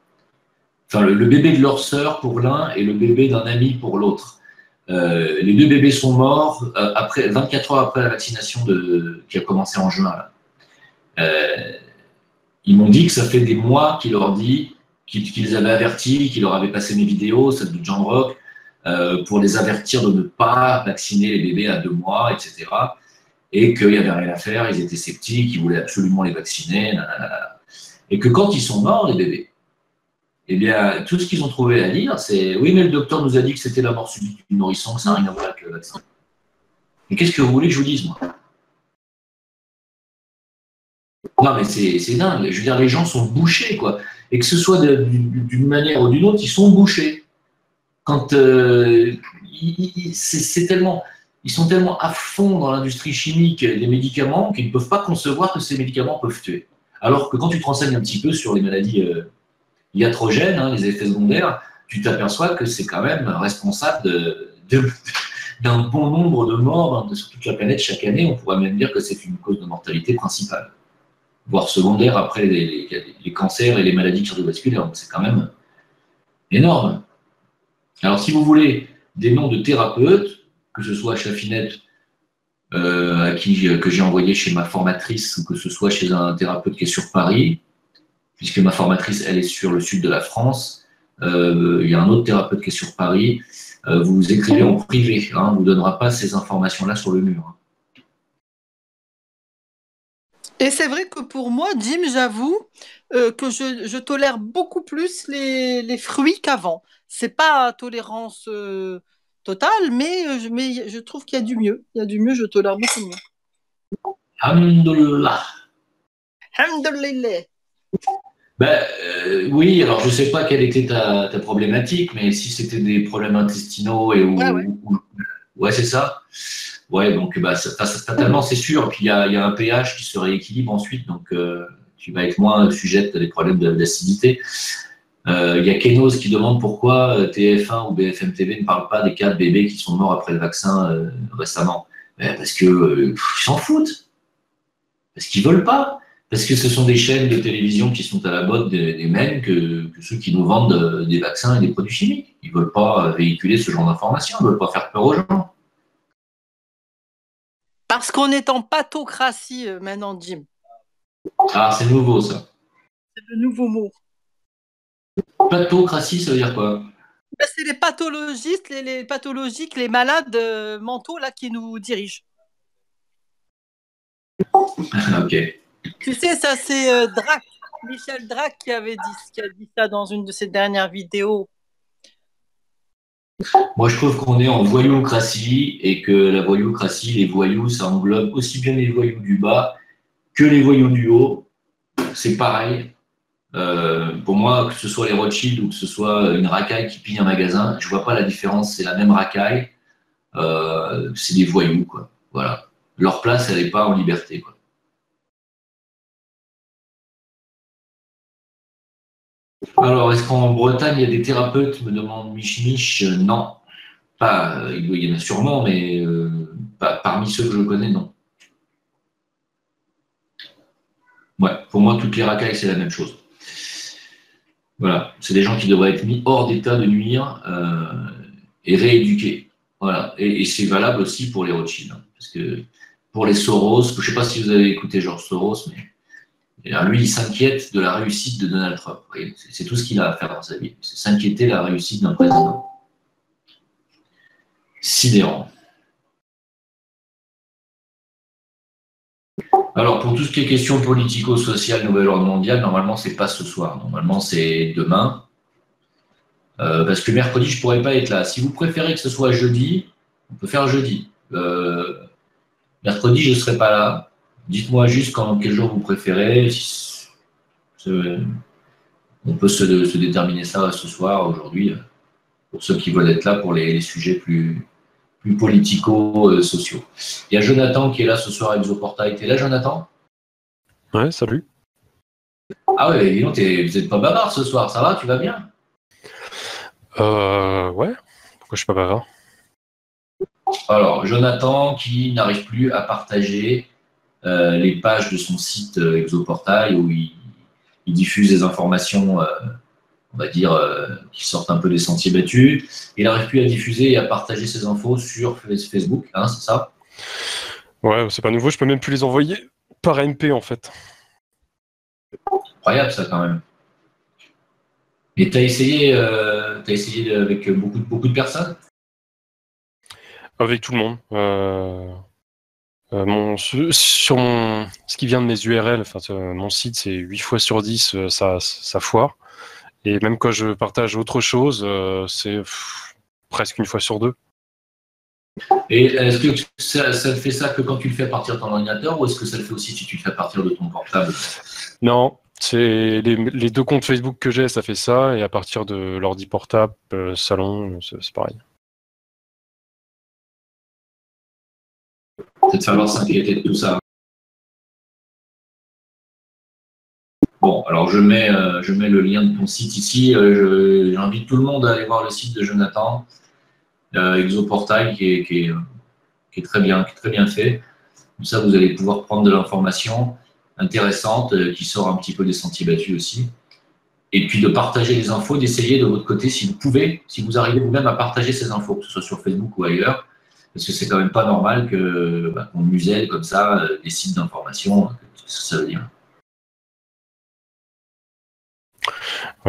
Enfin, le bébé de leur sœur pour l'un et le bébé d'un ami pour l'autre. Les deux bébés sont morts 24 heures après la vaccination qui a commencé en juin. Là. Ils m'ont dit que ça fait des mois qu'ils leur dit, qu'ils avaient averti, qu'ils leur avaient passé mes vidéos, celles de John Rock, pour les avertir de ne pas vacciner les bébés à 2 mois, etc. Et qu'il n'y avait rien à faire, ils étaient sceptiques, ils voulaient absolument les vacciner, nanana. Et que quand ils sont morts, les bébés, eh bien, tout ce qu'ils ont trouvé à dire, c'est « Oui, mais le docteur nous a dit que c'était la mort subite du nourrisson, que ça n'a rien à voir avec le vaccin. » Mais qu'est-ce que vous voulez que je vous dise, moi? Non, mais c'est dingue. Je veux dire, les gens sont bouchés, quoi. Et que ce soit d'une manière ou d'une autre, ils sont bouchés. Quand c'est tellement, ils sont tellement à fond dans l'industrie chimique des médicaments qu'ils ne peuvent pas concevoir que ces médicaments peuvent tuer. Alors que quand tu te renseignes un petit peu sur les maladies iatrogènes, hein, les effets secondaires, tu t'aperçois que c'est quand même responsable d'un bon nombre de morts sur toute la planète chaque année. On pourrait même dire que c'est une cause de mortalité principale, voire secondaire après les cancers et les maladies cardiovasculaires. Donc c'est quand même énorme. Alors si vous voulez des noms de thérapeutes, que ce soit Chafinette, que j'ai envoyé chez ma formatrice, ou que ce soit chez un thérapeute qui est sur Paris, puisque ma formatrice, elle est sur le sud de la France, il y a un autre thérapeute qui est sur Paris, vous écrivez en privé, hein, on ne vous donnera pas ces informations-là sur le mur. Et c'est vrai que pour moi, Jim, j'avoue que je tolère beaucoup plus les fruits qu'avant. C'est pas tolérance totale, mais je trouve qu'il y a du mieux. Il y a du mieux, je tolère beaucoup mieux. Alhamdulillah. Alhamdulillah. Ben, oui, alors je ne sais pas quelle était ta problématique, mais si c'était des problèmes intestinaux ouais, c'est ça. Ouais, donc bah, totalement, c'est sûr. Et puis il y a un pH qui se rééquilibre ensuite, donc tu vas être moins sujette à des problèmes d'acidité. Il y a Kenos qui demande pourquoi TF1 ou BFM TV ne parlent pas des cas de bébés qui sont morts après le vaccin récemment. Ben, parce que ils s'en foutent. Parce qu'ils veulent pas. Parce que ce sont des chaînes de télévision qui sont à la botte des mêmes que ceux qui nous vendent des vaccins et des produits chimiques. Ils ne veulent pas véhiculer ce genre d'informations, ils ne veulent pas faire peur aux gens. Parce qu'on est en pathocratie maintenant, Jim. Ah, c'est nouveau ça. C'est le nouveau mot. Pathocratie, ça veut dire quoi? C'est les pathologistes, les pathologiques, les malades mentaux là, qui nous dirigent. Ok. Tu sais, ça c'est Drac, Michel Drac qui a dit ça dans une de ses dernières vidéos. Moi, je trouve qu'on est en voyoucratie et que la voyoucratie, les voyous, ça englobe aussi bien les voyous du bas que les voyous du haut. C'est pareil. Pour moi, que ce soit les Rothschild ou que ce soit une racaille qui pille un magasin, je ne vois pas la différence. C'est la même racaille. C'est des voyous, quoi. Voilà. Leur place, elle n'est pas en liberté, quoi. Alors, est-ce qu'en Bretagne, il y a des thérapeutes, me demande Mich. Non. Pas, il y en a sûrement, mais pas, parmi ceux que je connais, non. Ouais, pour moi, toutes les racailles, c'est la même chose. Voilà, c'est des gens qui devraient être mis hors d'état de nuire et rééduqués. Voilà, et c'est valable aussi pour les Rothschild. Hein, parce que pour les Soros, je ne sais pas si vous avez écouté George Soros, mais alors lui, il s'inquiète de la réussite de Donald Trump. C'est tout ce qu'il a à faire dans sa vie. C'est s'inquiéter de la réussite d'un président. Sidérant. Alors, pour tout ce qui est question politico-sociale, nouvel ordre mondial, normalement, c'est pas ce soir. Normalement, c'est demain. Parce que mercredi, je ne pourrais pas être là. Si vous préférez que ce soit jeudi, on peut faire jeudi. Mercredi, je ne serai pas là. Dites-moi juste quel jour vous préférez. On peut se déterminer ça ce soir, aujourd'hui, pour ceux qui veulent être là pour les sujets plus politico-sociaux. Il y a Jonathan qui est là ce soir avec Exoportail. T'es là, Jonathan? Ouais, salut. Ah ouais, dis donc, vous n'êtes pas bavard ce soir, ça va? Tu vas bien? Ouais. Pourquoi je suis pas bavard? Alors, Jonathan qui n'arrive plus à partager les pages de son site Exoportail où il diffuse des informations, on va dire, qui sortent un peu des sentiers battus. Il n'arrive plus à diffuser et à partager ses infos sur Facebook, hein, c'est ça? Ouais, c'est pas nouveau, je peux même plus les envoyer par MP en fait. Incroyable ça quand même. Et t'as essayé avec beaucoup de personnes? Avec tout le monde. Ce qui vient de mes URL, mon site, c'est 8 fois sur 10, ça foire. Et même quand je partage autre chose, c'est presque une fois sur 2. Et est-ce que ça fait ça que quand tu le fais à partir de ton ordinateur ou est-ce que ça le fait aussi si tu le fais à partir de ton portable? Non, c'est les 2 comptes Facebook que j'ai, ça fait ça. Et à partir de l'ordi portable, salon, c'est pareil. Peut-être falloir s'inquiéter de tout ça. Bon, alors je mets le lien de ton site ici. J'invite tout le monde à aller voir le site de Jonathan, Exoportail, qui est très bien fait. Comme ça, vous allez pouvoir prendre de l'information intéressante qui sort un petit peu des sentiers battus aussi. Et puis de partager les infos, d'essayer de votre côté, si vous pouvez, si vous arrivez vous-même à partager ces infos, que ce soit sur Facebook ou ailleurs, parce que c'est quand même pas normal qu'on muselle comme ça des sites d'information. Qu'est-ce que ça veut dire?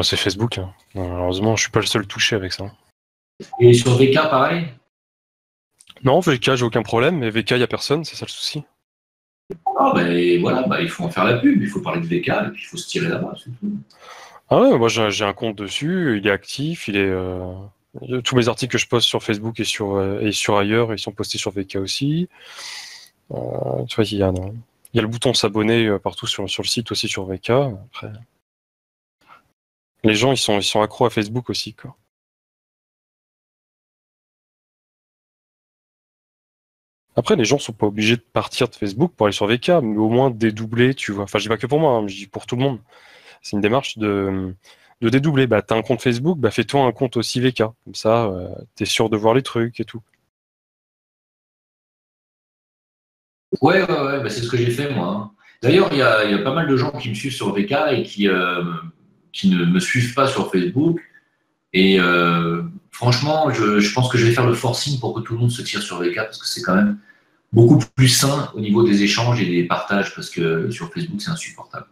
C'est Facebook. Hein. Malheureusement, je suis pas le seul touché avec ça. Et sur VK, pareil? Non, VK, j'ai aucun problème, mais VK, il n'y a personne, c'est ça le souci. Ah, ben voilà, il faut en faire la pub, il faut parler de VK, et puis il faut se tirer là-bas, c'est tout. Ah ouais, moi j'ai un compte dessus, il est actif, tous mes articles que je poste sur Facebook et sur ailleurs, ils sont postés sur VK aussi. Tu vois, il y a le bouton s'abonner partout sur le site aussi sur VK. Après, les gens, ils sont accros à Facebook aussi, quoi. Après, les gens sont pas obligés de partir de Facebook pour aller sur VK, mais au moins dédoubler, tu vois. Enfin, je dis pas que pour moi, hein, je dis pour tout le monde. C'est une démarche de dédoubler. Bah, t'as un compte Facebook, bah, fais-toi un compte aussi VK. Comme ça, t'es sûr de voir les trucs et tout. Ouais, bah, c'est ce que j'ai fait, moi. Hein. D'ailleurs, il y a pas mal de gens qui me suivent sur VK et qui ne me suivent pas sur Facebook. Et franchement, je pense que je vais faire le forcing pour que tout le monde se tire sur VK parce que c'est quand même beaucoup plus sain au niveau des échanges et des partages parce que sur Facebook, c'est insupportable.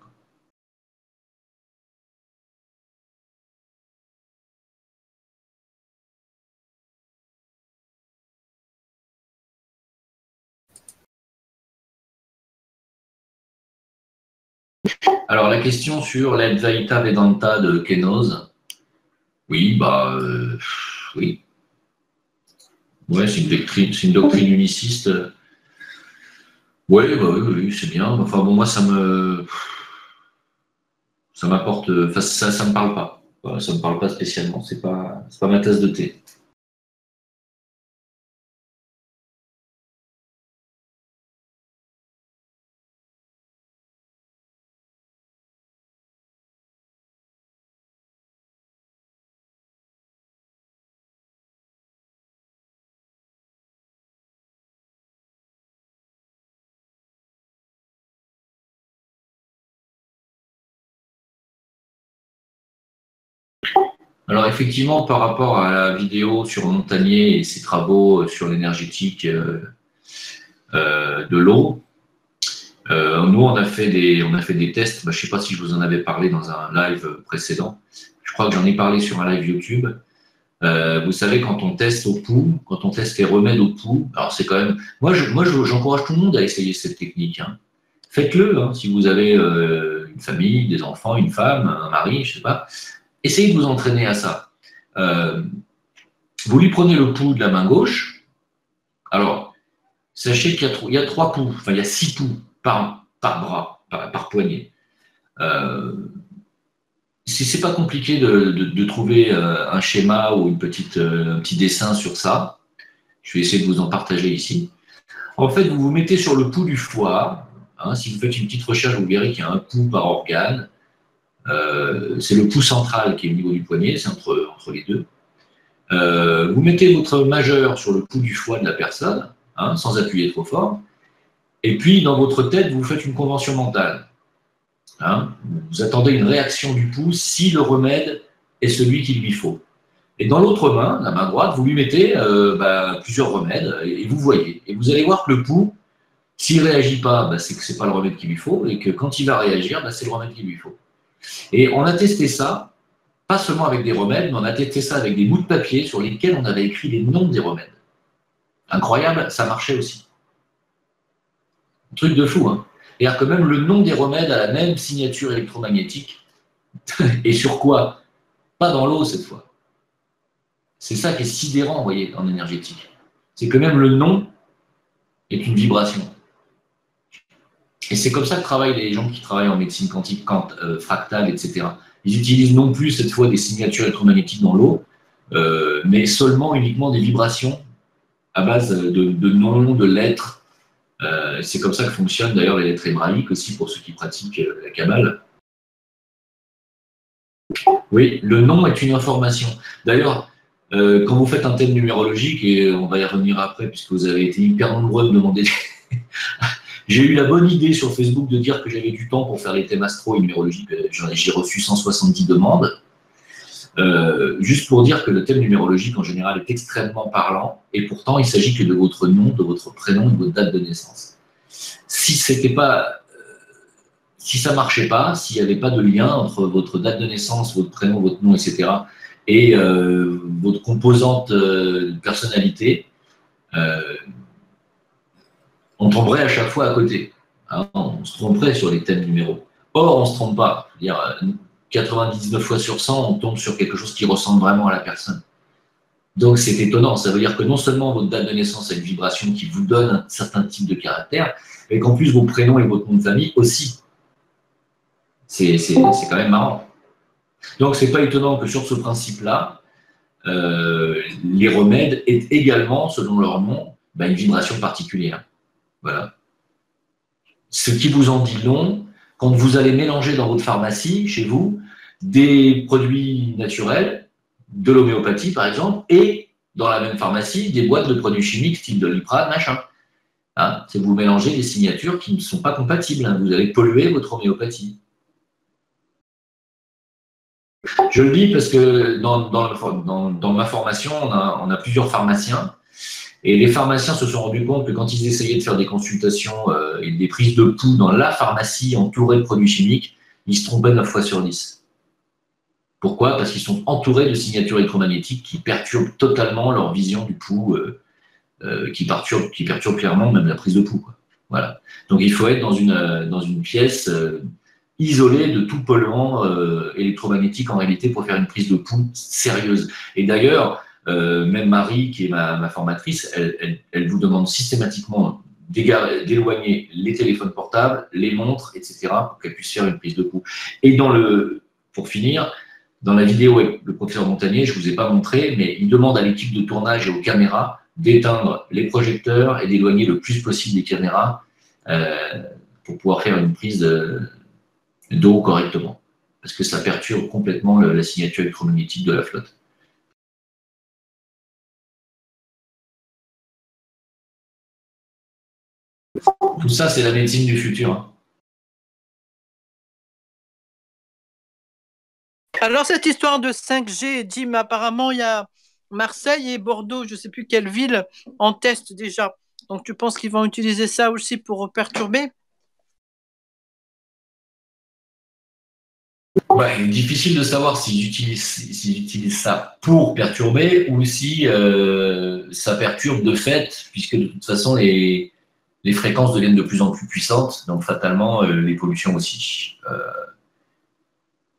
Alors, la question sur l'Advaita Vedanta de Kenoz. Oui, oui. Ouais, c'est une doctrine uniciste. Ouais, oui, c'est bien. Enfin bon, moi, ça m'apporte. Enfin, ça me parle pas. Voilà, ça me parle pas spécialement. C'est pas ma tasse de thé. Alors effectivement, par rapport à la vidéo sur Montagnier et ses travaux sur l'énergétique de l'eau, nous on a fait des tests. Je ne sais pas si je vous en avais parlé dans un live précédent. Je crois que j'en ai parlé sur un live YouTube. Vous savez, quand on teste au pouls, quand on teste les remèdes au pouls, alors c'est quand même. Moi, j'encourage tout le monde à essayer cette technique. Hein. Faites-le hein, si vous avez une famille, des enfants, une femme, un mari, je ne sais pas. Essayez de vous entraîner à ça. Vous lui prenez le pouls de la main gauche. Alors, sachez qu'il y a 3 pouls, enfin il y a 6 pouls par bras, par poignet. C'est pas compliqué de trouver un schéma ou un petit dessin sur ça. Je vais essayer de vous en partager ici. En fait, vous vous mettez sur le pouls du foie. Hein, si vous faites une petite recherche, vous verrez qu'il y a un pouls par organe. C'est le pouls central qui est au niveau du poignet, c'est entre les deux. Vous mettez votre majeur sur le pouls du foie de la personne, hein, sans appuyer trop fort. Et puis, dans votre tête, vous faites une convention mentale. Hein, vous attendez une réaction du pouls si le remède est celui qu'il lui faut. Et dans l'autre main, la main droite, vous lui mettez plusieurs remèdes et vous voyez. Et vous allez voir que le pouls, s'il ne réagit pas, c'est que ce n'est pas le remède qu'il lui faut. Et que quand il va réagir, c'est le remède qu'il lui faut. Et on a testé ça, pas seulement avec des remèdes, mais on a testé ça avec des bouts de papier sur lesquels on avait écrit les noms des remèdes. incroyable, ça marchait aussi. Un truc de fou, hein. C'est-à-dire que même le nom des remèdes a la même signature électromagnétique. Et sur quoi? Pas dans l'eau cette fois. C'est ça qui est sidérant, vous voyez, en énergétique. C'est que même le nom est une vibration. Et c'est comme ça que travaillent les gens qui travaillent en médecine quantique, fractale, etc. Ils utilisent non plus cette fois des signatures électromagnétiques dans l'eau, mais seulement uniquement des vibrations à base de noms, de lettres. C'est comme ça que fonctionnent d'ailleurs les lettres hébraïques aussi pour ceux qui pratiquent la Kabbale. Oui, le nom est une information. D'ailleurs, quand vous faites un thème numérologique, et on va y revenir après, puisque vous avez été hyper nombreux à me demander. J'ai eu la bonne idée sur Facebook de dire que j'avais du temps pour faire les thèmes astro et numérologiques. J'ai reçu 170 demandes. Juste pour dire que le thème numérologique en général est extrêmement parlant, et pourtant il s'agit que de votre nom, de votre prénom et de votre date de naissance. Si ça marchait pas, s'il n'y avait pas de lien entre votre date de naissance, votre prénom, votre nom, etc., et votre composante personnalité, on tomberait à chaque fois à côté. Hein, on se tromperait sur les thèmes numéros. Or, on ne se trompe pas. Je veux dire, 99 fois sur 100, on tombe sur quelque chose qui ressemble vraiment à la personne. Donc, c'est étonnant. Ça veut dire que non seulement votre date de naissance a une vibration qui vous donne un certain type de caractère, mais qu'en plus, vos prénoms et votre nom de famille aussi. C'est quand même marrant. Donc, ce n'est pas étonnant que sur ce principe-là, les remèdes aient également, selon leur nom, une vibration particulière. Voilà. Ce qui vous en dit long, quand vous allez mélanger dans votre pharmacie, chez vous, des produits naturels, de l'homéopathie par exemple, et dans la même pharmacie, des boîtes de produits chimiques style Doliprane, machin. Hein, c'est vous mélangez des signatures qui ne sont pas compatibles. Hein, vous allez polluer votre homéopathie. Je le dis parce que dans ma formation, on a plusieurs pharmaciens. Et les pharmaciens se sont rendus compte que quand ils essayaient de faire des consultations et des prises de pouls dans la pharmacie entourée de produits chimiques, ils se trompaient 9 fois sur 10. Pourquoi? Parce qu'ils sont entourés de signatures électromagnétiques qui perturbent totalement leur vision du pouls, qui perturbent clairement même la prise de pouls, quoi. Voilà. Donc il faut être dans une pièce isolée de tout polluant électromagnétique en réalité pour faire une prise de pouls sérieuse. Et d'ailleurs, même Marie, qui est ma formatrice, elle vous demande systématiquement d'éloigner les téléphones portables, les montres, etc., pour qu'elle puisse faire une prise de pouls. Et pour finir, dans la vidéo avec le professeur Montagnier, je ne vous ai pas montré, mais il demande à l'équipe de tournage et aux caméras d'éteindre les projecteurs et d'éloigner le plus possible les caméras pour pouvoir faire une prise d'eau correctement. Parce que ça perturbe complètement la signature électromagnétique de la flotte. Tout ça, c'est la médecine du futur. Hein. Alors, cette histoire de 5G, Jim, apparemment, il y a Marseille et Bordeaux, je ne sais plus quelle ville, en test déjà. Donc, tu penses qu'ils vont utiliser ça aussi pour perturber? Ouais, difficile de savoir s'ils utilisent ça pour perturber ou si ça perturbe de fait, puisque de toute façon, les fréquences deviennent de plus en plus puissantes, donc fatalement, les pollutions aussi.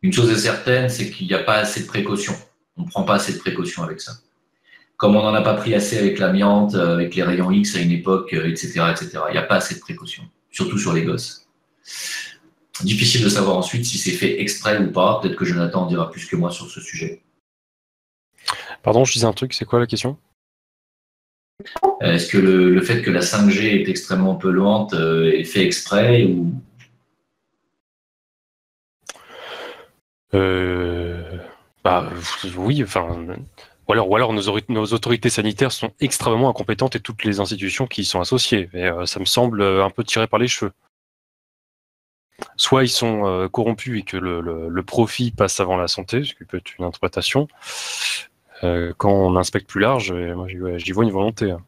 Une chose est certaine, c'est qu'il n'y a pas assez de précautions. On ne prend pas assez de précautions avec ça. Comme on n'en a pas pris assez avec l'amiante, avec les rayons X à une époque, etc., etc. Il n'y a pas assez de précautions, surtout sur les gosses. Difficile de savoir ensuite si c'est fait exprès ou pas. Peut-être que Jonathan en dira plus que moi sur ce sujet. Pardon, je disais un truc, c'est quoi la question? Est-ce que le fait que la 5G est extrêmement polluante est fait exprès ou... Oui, enfin... Ou alors nos autorités sanitaires sont extrêmement incompétentes et toutes les institutions qui y sont associées. Mais ça me semble un peu tiré par les cheveux. Soit ils sont corrompus et que le profit passe avant la santé, ce qui peut être une interprétation. Quand on inspecte plus large, moi j'y vois une volonté. Hein.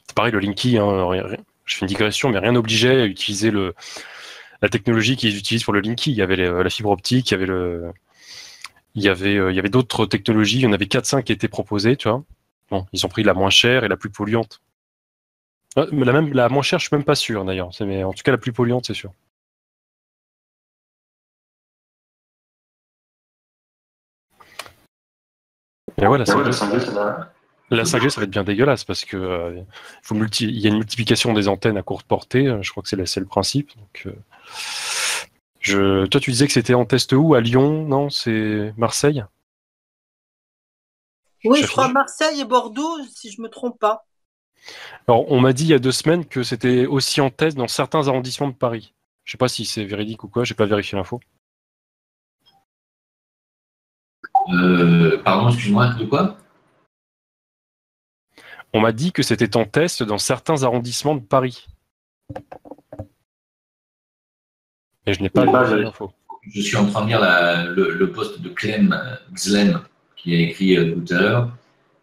C'est pareil, le Linky, hein, je fais une digression, mais rien n'obligeait à utiliser la technologie qu'ils utilisent pour le Linky. Il y avait la fibre optique, il y avait d'autres technologies, il y en avait 4-5 qui étaient proposées, tu vois. Bon, ils ont pris la moins chère et la plus polluante. Mais la moins chère, je suis même pas sûr d'ailleurs. Mais en tout cas, la plus polluante, c'est sûr. Et ouais, la 5G, ça va être bien dégueulasse parce que il y a une multiplication des antennes à courte portée. Je crois que c'est le principe. Donc, toi, tu disais que c'était en test où? À Lyon? Non, c'est Marseille? Oui, je crois Marseille et Bordeaux, si je me trompe pas. Alors, on m'a dit il y a 2 semaines que c'était aussi en test dans certains arrondissements de Paris. Je sais pas si c'est véridique ou quoi, j'ai pas vérifié l'info. Pardon, excuse-moi, de quoi? On m'a dit que c'était en test dans certains arrondissements de Paris. Et je n'ai pas vérifié l'info. Je suis en train de lire le post de Clem Xlem qui a écrit tout à l'heure.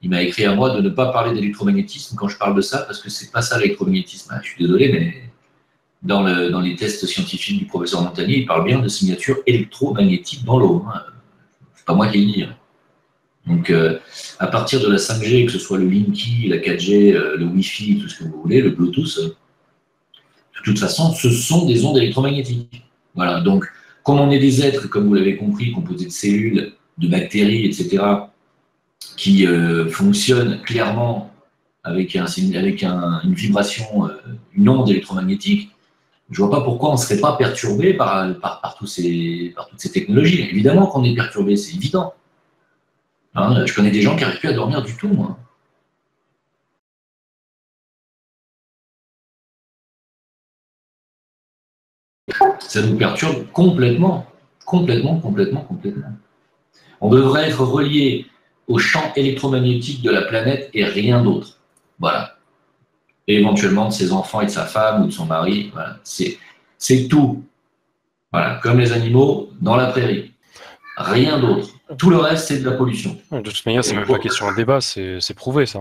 Il m'a écrit à moi de ne pas parler d'électromagnétisme quand je parle de ça, parce que c'est pas ça l'électromagnétisme. Je suis désolé, mais dans les tests scientifiques du professeur Montagnier, il parle bien de signatures électromagnétiques dans l'eau. C'est pas moi qui le dis. Donc, à partir de la 5G, que ce soit le Linky, la 4G, le Wi-Fi, tout ce que vous voulez, le Bluetooth, de toute façon, ce sont des ondes électromagnétiques. Voilà. Donc, comme on est des êtres, comme vous l'avez compris, composés de cellules, de bactéries, etc., qui fonctionnent clairement avec une vibration, une onde électromagnétique, je ne vois pas pourquoi on ne serait pas perturbé par toutes ces technologies. Évidemment qu'on est perturbé, c'est évident. Hein, je connais des gens qui n'arrivent plus à dormir du tout, moi. Ça nous perturbe complètement. Complètement. On devrait être relié au champ électromagnétique de la planète et rien d'autre. Voilà. Et éventuellement de ses enfants et de sa femme ou de son mari. Voilà. C'est tout. Voilà. Comme les animaux dans la prairie. Rien d'autre. Tout le reste, c'est de la pollution. De toute manière, c'est même pas question d'un débat, c'est prouvé ça.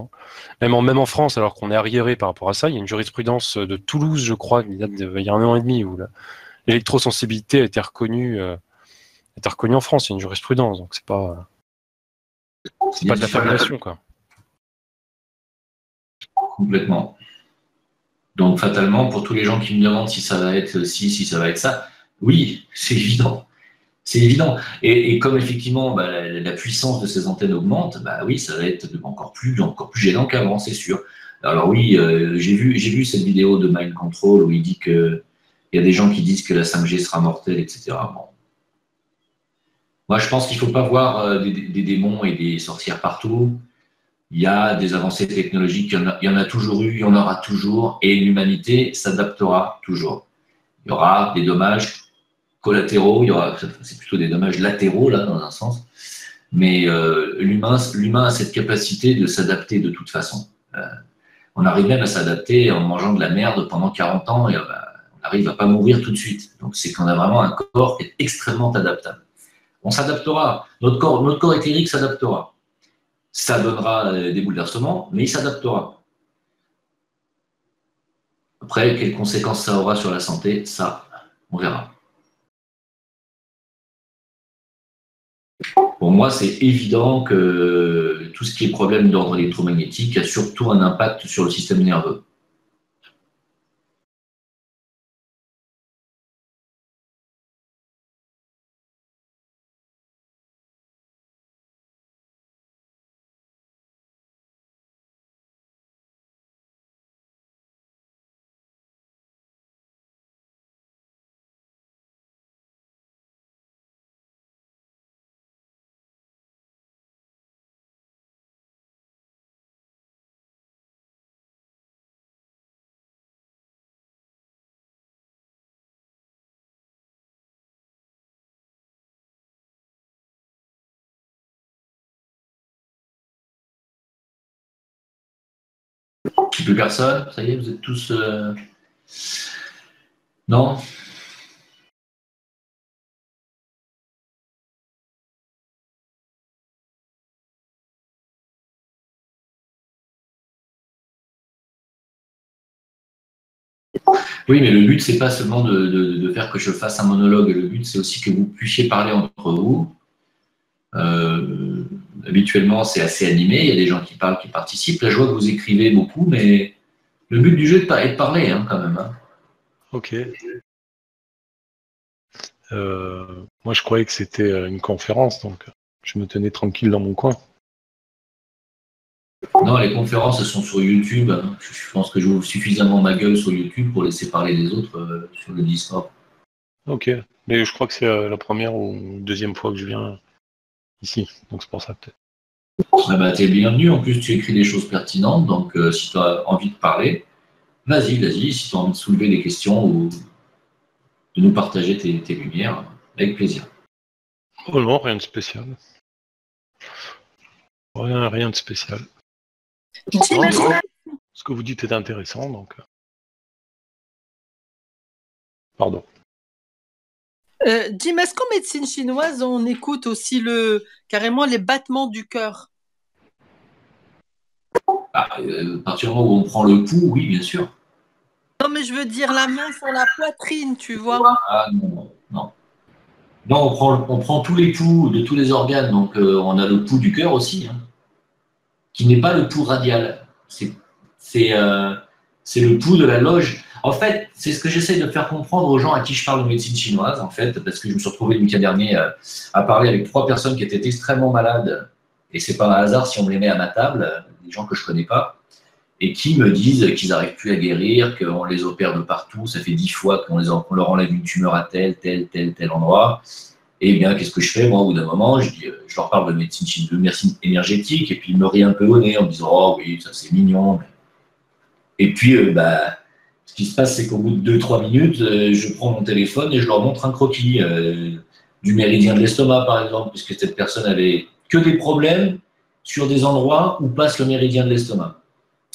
Même en France, alors qu'on est arriéré par rapport à ça, il y a une jurisprudence de Toulouse, je crois, il y a 1 an et demi, où l'électrosensibilité a été reconnue en France. Il y a une jurisprudence, donc c'est pas de la fabulation, quoi. Complètement. Donc, fatalement, pour tous les gens qui me demandent si ça va être ci, si ça va être ça, oui, c'est évident. C'est évident. Et comme effectivement la puissance de ces antennes augmente, oui, ça va être encore plus gênant qu'avant, c'est sûr. Alors oui, j'ai vu cette vidéo de Mind Control où il dit qu'il y a des gens qui disent que la 5G sera mortelle, etc. Bon. Moi, je pense qu'il ne faut pas voir des démons et des sorcières partout. Il y a des avancées technologiques, il y en a toujours eu, il y en aura toujours, et l'humanité s'adaptera toujours. Il y aura des dommages collatéraux, c'est plutôt des dommages latéraux, là, dans un sens. Mais l'humain a cette capacité de s'adapter de toute façon. On arrive même à s'adapter en mangeant de la merde pendant 40 ans et on arrive à pas mourir tout de suite. Donc c'est qu'on a vraiment un corps qui est extrêmement adaptable. On s'adaptera. Notre corps éthérique s'adaptera. Ça donnera des bouleversements, mais il s'adaptera. Après, quelles conséquences ça aura sur la santé, ça, on verra. Pour moi, c'est évident que tout ce qui est problème d'ordre électromagnétique a surtout un impact sur le système nerveux. Plus personne, ça y est, vous êtes tous... Non? Oui, mais le but, c'est pas seulement de faire que je fasse un monologue. Le but, c'est aussi que vous puissiez parler entre vous. habituellement, c'est assez animé. Il y a des gens qui parlent, qui participent. Là, je vois que vous écrivez beaucoup, mais le but du jeu est de parler, hein, quand même. Hein. Ok. Moi, je croyais que c'était une conférence, donc je me tenais tranquille dans mon coin. Non, les conférences, elles sont sur YouTube. Hein. Je pense que j'ouvre suffisamment ma gueule sur YouTube pour laisser parler les autres sur le Discord. Ok. Mais je crois que c'est la première ou deuxième fois que je viens ici, donc c'est pour ça peut-être. Ah bah, t'es bienvenu. En plus, tu écris des choses pertinentes. Donc, si tu as envie de parler, vas-y. Si tu as envie de soulever des questions ou de nous partager tes lumières, avec plaisir. Oh non, rien de spécial. Rien de spécial. Ce que vous dites est intéressant, donc. Pardon. Jim, est-ce qu'en médecine chinoise, on écoute aussi carrément les battements du cœur? À partir du moment où on prend le pouls, oui, bien sûr. Non, mais je veux dire la main sur la poitrine, tu vois. Ah non. Non, on prend tous les pouls de tous les organes, donc on a le pouls du cœur aussi, hein, qui n'est pas le pouls radial. C'est le pouls de la loge. En fait, c'est ce que j'essaie de faire comprendre aux gens à qui je parle de médecine chinoise, en fait, parce que je me suis retrouvé le week-end dernier à parler avec 3 personnes qui étaient extrêmement malades, et c'est pas un hasard si on me les met à ma table, des gens que je connais pas, et qui me disent qu'ils n'arrivent plus à guérir, qu'on les opère de partout, ça fait 10 fois qu'on leur enlève une tumeur à tel endroit. Et bien, qu'est-ce que je fais? Moi, au bout d'un moment, je leur parle de médecine énergétique, et puis ils me rient un peu au nez en me disant « Oh oui, ça c'est mignon. » Et puis, ce qui se passe, c'est qu'au bout de 2-3 minutes, je prends mon téléphone et je leur montre un croquis du méridien de l'estomac, par exemple, puisque cette personne avait que des problèmes sur des endroits où passe le méridien de l'estomac.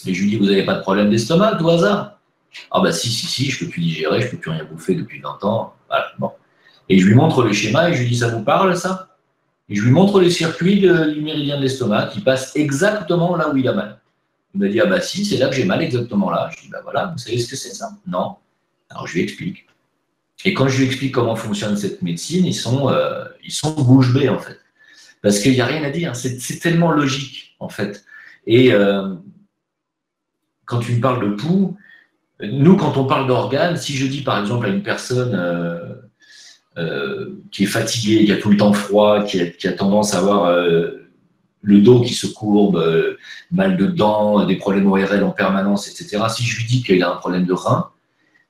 Et je lui dis, vous n'avez pas de problème d'estomac, tout hasard? Ah bah si, je peux plus digérer, je peux plus rien bouffer depuis 20 ans. Voilà, bon. Et je lui montre le schéma et je lui dis, ça vous parle, ça? Et je lui montre les circuits du méridien de l'estomac qui passe exactement là où il a mal. Il m'a dit, ah bah si, c'est là que j'ai mal, exactement là. Je dis, bah voilà, vous savez ce que c'est ça? Non. Alors je lui explique. Et quand je lui explique comment fonctionne cette médecine, ils sont bouche bée, en fait. Parce qu'il n'y a rien à dire, c'est tellement logique, en fait. Et quand tu me parles de pouls, nous, quand on parle d'organes, si je dis par exemple à une personne qui est fatiguée, qui a tout le temps froid, qui a tendance à avoir le dos qui se courbe, mal de dents, des problèmes ORL en permanence, etc., si je lui dis qu'il a un problème de rein,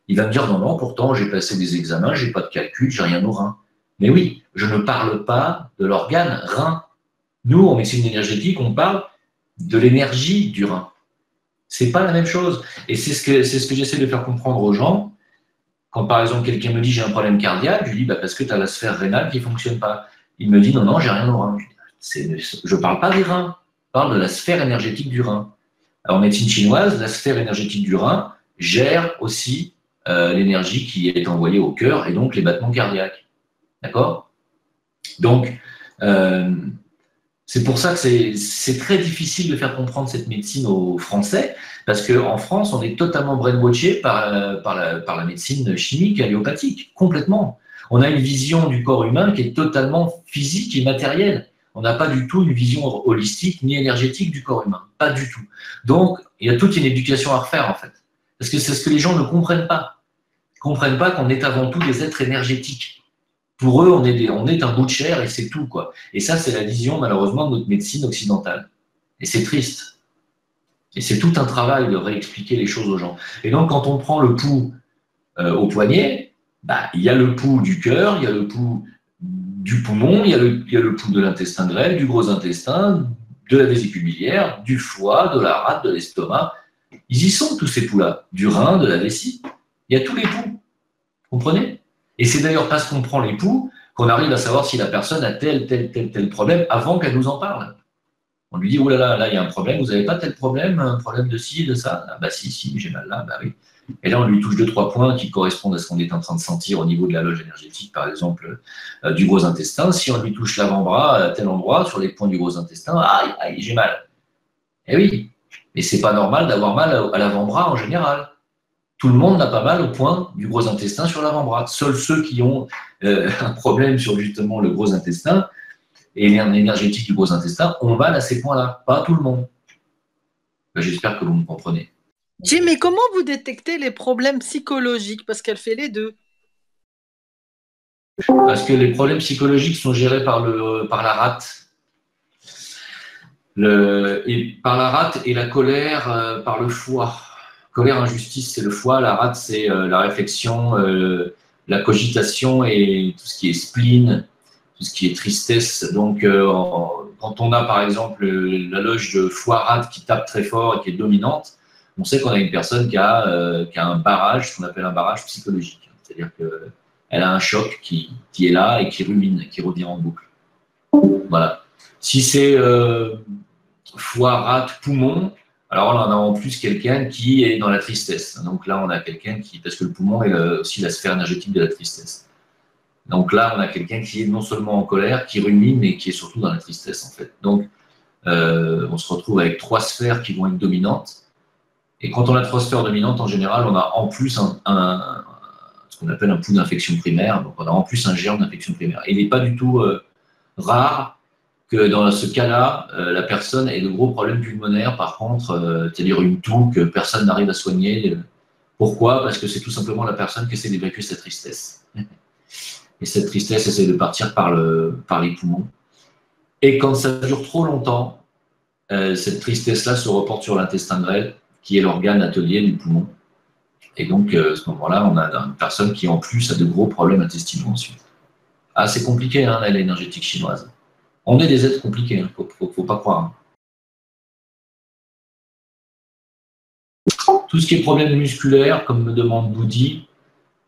il va me dire non, pourtant j'ai passé des examens, j'ai pas de calcul, j'ai rien au rein. Mais oui, je ne parle pas de l'organe rein. Nous, en médecine énergétique, on parle de l'énergie du rein. C'est pas la même chose. Et c'est ce que j'essaie de faire comprendre aux gens. Quand par exemple quelqu'un me dit j'ai un problème cardiaque, je lui dis parce que tu as la sphère rénale qui ne fonctionne pas. Il me dit non, j'ai rien au rein. Je ne parle pas des reins, je parle de la sphère énergétique du rein. Alors, en médecine chinoise, la sphère énergétique du rein gère aussi l'énergie qui est envoyée au cœur et donc les battements cardiaques. D'accord? Donc, c'est pour ça que c'est très difficile de faire comprendre cette médecine aux Français, parce qu'en France, on est totalement brainwashé par la médecine chimique alléopathique, complètement. On a une vision du corps humain qui est totalement physique et matérielle. On n'a pas du tout une vision holistique ni énergétique du corps humain, pas du tout. Donc, il y a toute une éducation à refaire, en fait. Parce que c'est ce que les gens ne comprennent pas. Ils ne comprennent pas qu'on est avant tout des êtres énergétiques. Pour eux, on est un bout de chair et c'est tout, quoi. Et ça, c'est la vision, malheureusement, de notre médecine occidentale. Et c'est triste. Et c'est tout un travail de réexpliquer les choses aux gens. Et donc, quand on prend le pouls au poignet, il y a le pouls du cœur, il y a le pouls du poumon, il y a le pouls de l'intestin grêle, du gros intestin, de la vésicule biliaire, du foie, de la rate, de l'estomac. Ils y sont, tous ces pouls-là. Du rein, de la vessie. Il y a tous les pouls. Vous comprenez? Et c'est d'ailleurs parce qu'on prend les pouls qu'on arrive à savoir si la personne a tel problème avant qu'elle nous en parle. On lui dit, oh là, il y a un problème, vous n'avez pas tel problème, un problème de ci, de ça? Ah bah si, j'ai mal là, bah oui. Et là, on lui touche 2-3 points qui correspondent à ce qu'on est en train de sentir au niveau de la loge énergétique, par exemple, du gros intestin. Si on lui touche l'avant-bras à tel endroit, sur les points du gros intestin, aïe, j'ai mal. Eh oui, mais c'est pas normal d'avoir mal à l'avant-bras en général. Tout le monde n'a pas mal au point du gros intestin sur l'avant-bras. Seuls ceux qui ont un problème sur justement le gros intestin et l'énergétique du gros intestin ont mal à ces points-là. Pas tout le monde. Ben, j'espère que vous me comprenez. Jim, mais comment vous détectez les problèmes psychologiques? Parce qu'elle fait les deux. Parce que les problèmes psychologiques sont gérés par la rate. Par la rate et la colère par le foie. Colère, injustice, c'est le foie. La rate, c'est la réflexion, la cogitation et tout ce qui est spleen, tout ce qui est tristesse. Donc, quand on a par exemple la loge de foie-rate qui tape très fort et qui est dominante, on sait qu'on a une personne qui a un barrage, ce qu'on appelle un barrage psychologique. C'est-à-dire qu'elle a un choc qui est là et qui rumine, qui revient en boucle. Voilà. Si c'est foie, rate, poumon, alors là, on a en plus quelqu'un qui est dans la tristesse. Donc là, on a quelqu'un qui, parce que le poumon est aussi la sphère énergétique de la tristesse. Donc là, on a quelqu'un qui est non seulement en colère, qui rumine, mais qui est surtout dans la tristesse, en fait. Donc, on se retrouve avec 3 sphères qui vont être dominantes. Et quand on a 3 sphères dominantes, en général, on a en plus ce qu'on appelle un pouls d'infection primaire. Donc, on a en plus un germe d'infection primaire. Et il n'est pas du tout rare que dans ce cas-là, la personne ait de gros problèmes pulmonaires, par contre, c'est-à-dire une toux que personne n'arrive à soigner. Pourquoi? Parce que c'est tout simplement la personne qui essaie d'évacuer sa tristesse. Et cette tristesse essaie de partir par les poumons. Et quand ça dure trop longtemps, cette tristesse-là se reporte sur l'intestin grêle, qui est l'organe atelier du poumon. Et donc, à ce moment-là, on a une personne qui, en plus, a de gros problèmes intestinaux ensuite. Ah, c'est compliqué, hein, l'énergétique chinoise. On est des êtres compliqués, il ne faut pas croire. Tout ce qui est problème musculaire, comme me demande Boudi,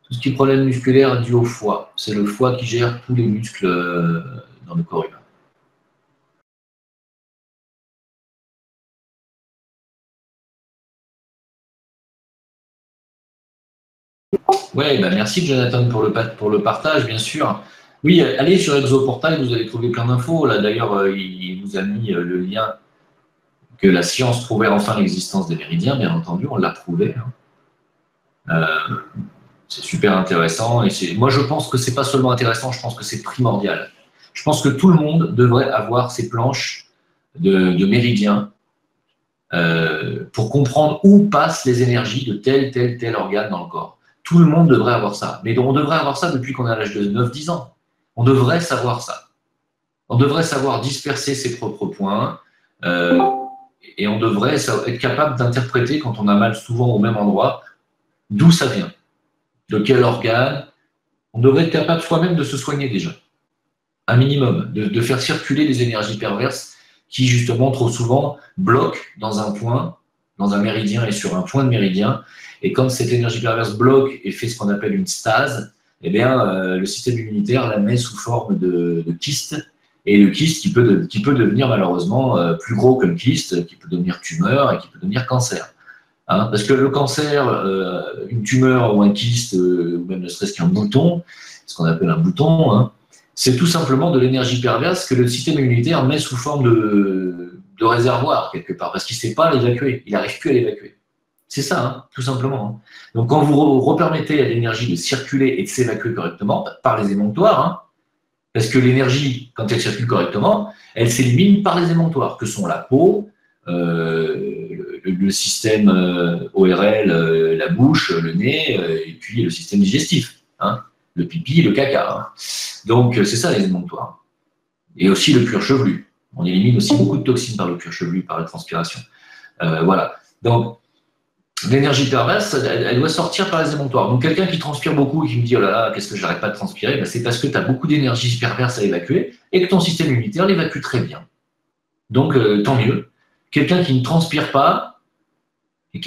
tout ce qui est problème musculaire dû au foie. C'est le foie qui gère tous les muscles dans le corps humain. Oui, bah merci Jonathan pour le partage, bien sûr. Oui, allez sur Exoportal, vous allez trouver plein d'infos. Là, d'ailleurs, il vous a mis le lien que la science trouvait enfin l'existence des méridiens, bien entendu, on l'a prouvé. C'est super intéressant. Et moi, je pense que c'est pas seulement intéressant, je pense que c'est primordial. Je pense que tout le monde devrait avoir ces planches de méridiens pour comprendre où passent les énergies de tel organe dans le corps. Tout le monde devrait avoir ça. Mais on devrait avoir ça depuis qu'on est à l'âge de 9-10 ans. On devrait savoir ça. On devrait savoir disperser ses propres points et on devrait être capable d'interpréter quand on a mal souvent au même endroit d'où ça vient, de quel organe. On devrait être capable soi-même de se soigner déjà. Un minimum, de faire circuler les énergies perverses qui justement trop souvent bloquent dans un point, dans un méridien et sur un point de méridien. Et quand cette énergie perverse bloque et fait ce qu'on appelle une stase, eh bien, le système immunitaire la met sous forme de kyste. Et le kyste qui peut devenir malheureusement plus gros que le kyste, qui peut devenir tumeur et qui peut devenir cancer. Hein, parce que le cancer, une tumeur ou un kyste, ou même ne serait-ce qu'un bouton, ce qu'on appelle un bouton, hein, c'est tout simplement de l'énergie perverse que le système immunitaire met sous forme de réservoir quelque part, parce qu'il ne sait pas l'évacuer, il n'arrive plus à l'évacuer. C'est ça, hein, tout simplement. Hein. Donc quand vous repermettez à l'énergie de circuler et de s'évacuer correctement, par les émonctoires, hein, parce que l'énergie, quand elle circule correctement, elle s'élimine par les émonctoires, que sont la peau, le système ORL, la bouche, le nez, et puis le système digestif, hein, le pipi, le caca. Hein. Donc c'est ça les émonctoires. Et aussi le cuir chevelu. On élimine aussi beaucoup de toxines par le cuir chevelu, par la transpiration. Voilà. Donc l'énergie perverse, elle doit sortir par les émonctoires. Donc quelqu'un qui transpire beaucoup et qui me dit « Oh là là, qu'est-ce que j'arrête pas de transpirer ?» ben, c'est parce que tu as beaucoup d'énergie perverse à évacuer et que ton système immunitaire l'évacue très bien. Donc tant mieux. Quelqu'un qui ne transpire pas, et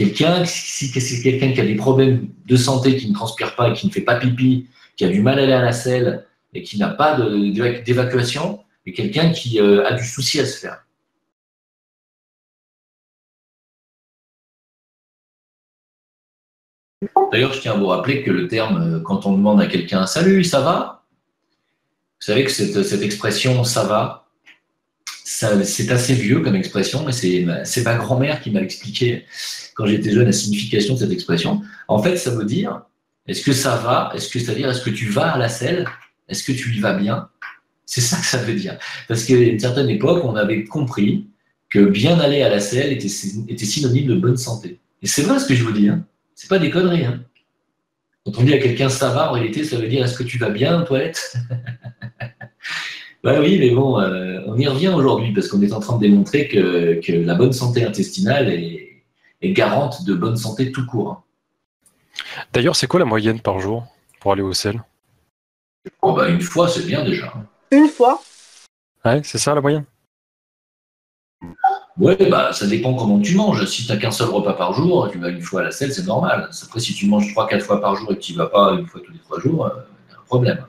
si c'est quelqu'un qui a des problèmes de santé, qui ne transpire pas et qui ne fait pas pipi, qui a du mal à aller à la selle et qui n'a pas d'évacuation, et quelqu'un qui a du souci à se faire. D'ailleurs, je tiens à vous rappeler que le terme, quand on demande à quelqu'un « Salut, ça va ?» Vous savez que cette expression « ça va », c'est assez vieux comme expression, mais c'est ma grand-mère qui m'a expliqué quand j'étais jeune la signification de cette expression. En fait, ça veut dire « est-ce que ça va ?» C'est-à-dire « est-ce que tu vas à la selle ?» Est-ce que tu y vas bien? C'est ça que ça veut dire. Parce qu'à une certaine époque, on avait compris que bien aller à la selle était synonyme de bonne santé. Et c'est vrai ce que je vous dis. Hein. C'est pas des conneries. Hein. Quand on dit à quelqu'un ça va, en réalité, ça veut dire est-ce que tu vas bien aux toilettes? Bah oui, mais bon, on y revient aujourd'hui parce qu'on est en train de démontrer que la bonne santé intestinale est garante de bonne santé tout court. Hein. D'ailleurs, c'est quoi la moyenne par jour pour aller au sel? Oh bah, une fois, c'est bien déjà. Une fois. Ouais, c'est ça la moyenne? Ouais, bah ça dépend comment tu manges. Si tu n'as qu'un seul repas par jour, tu vas une fois à la selle, c'est normal. Après, si tu manges 3-4 fois par jour et que tu n'y vas pas une fois tous les 3 jours, il y a un problème.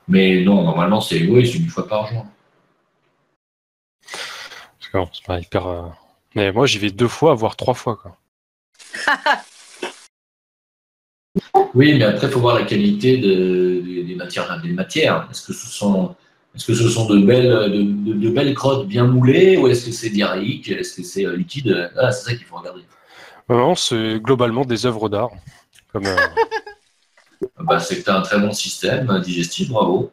Mais non, normalement, c'est une fois par jour. D'accord, c'est pas hyper. Mais moi, j'y vais 2 fois, voire 3 fois, quoi. Oui, mais après, il faut voir la qualité des matières. Est-ce que ce sont de belles crottes bien moulées ou est-ce que c'est diarrhéique? Est-ce que c'est liquide? Ah, c'est ça qu'il faut regarder. Non, c'est globalement des œuvres d'art. Comme, Bah, c'est que tu as un très bon système digestif, bravo.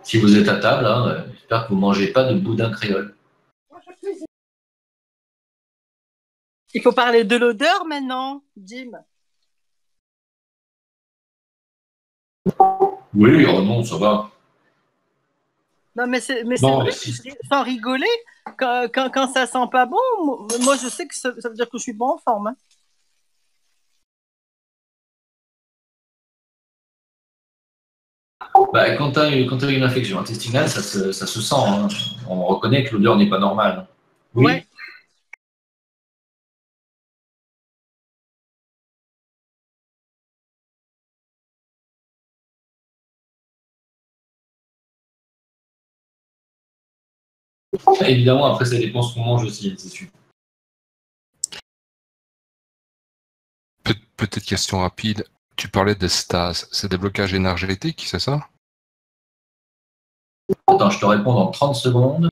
Si vous êtes à table, hein, j'espère que vous ne mangez pas de boudin créole. Il faut parler de l'odeur maintenant, Jim. Oui, oh non, ça va. Non, mais c'est Non, vrai, mais si. sans rigoler, quand ça sent pas bon, moi je sais que ça veut dire que je suis pas en forme. Hein. Bah, quand tu as une infection intestinale, ça se sent. Hein. On reconnaît que l'odeur n'est pas normale. Oui. Ouais. Évidemment, après, ça dépend ce qu'on mange aussi, c'est sûr. Petite question rapide. Tu parlais des stases. C'est des blocages énergétiques, c'est ça? Attends, je te réponds dans 30 secondes.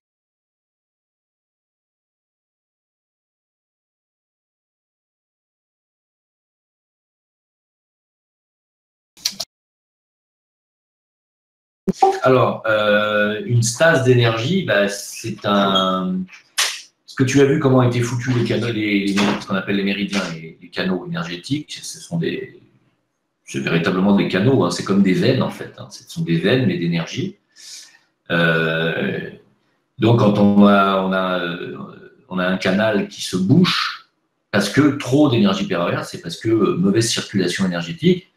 Alors, une stase d'énergie, bah, c'est un... Est-ce que tu as vu comment étaient foutus les canaux, ce qu'on appelle les méridiens, les canaux énergétiques? C'est véritablement des canaux, hein. C'est comme des veines en fait. Hein. Ce sont des veines, mais d'énergie. Donc, quand on a un canal qui se bouche, parce que trop d'énergie perverse, c'est parce que mauvaise circulation énergétique,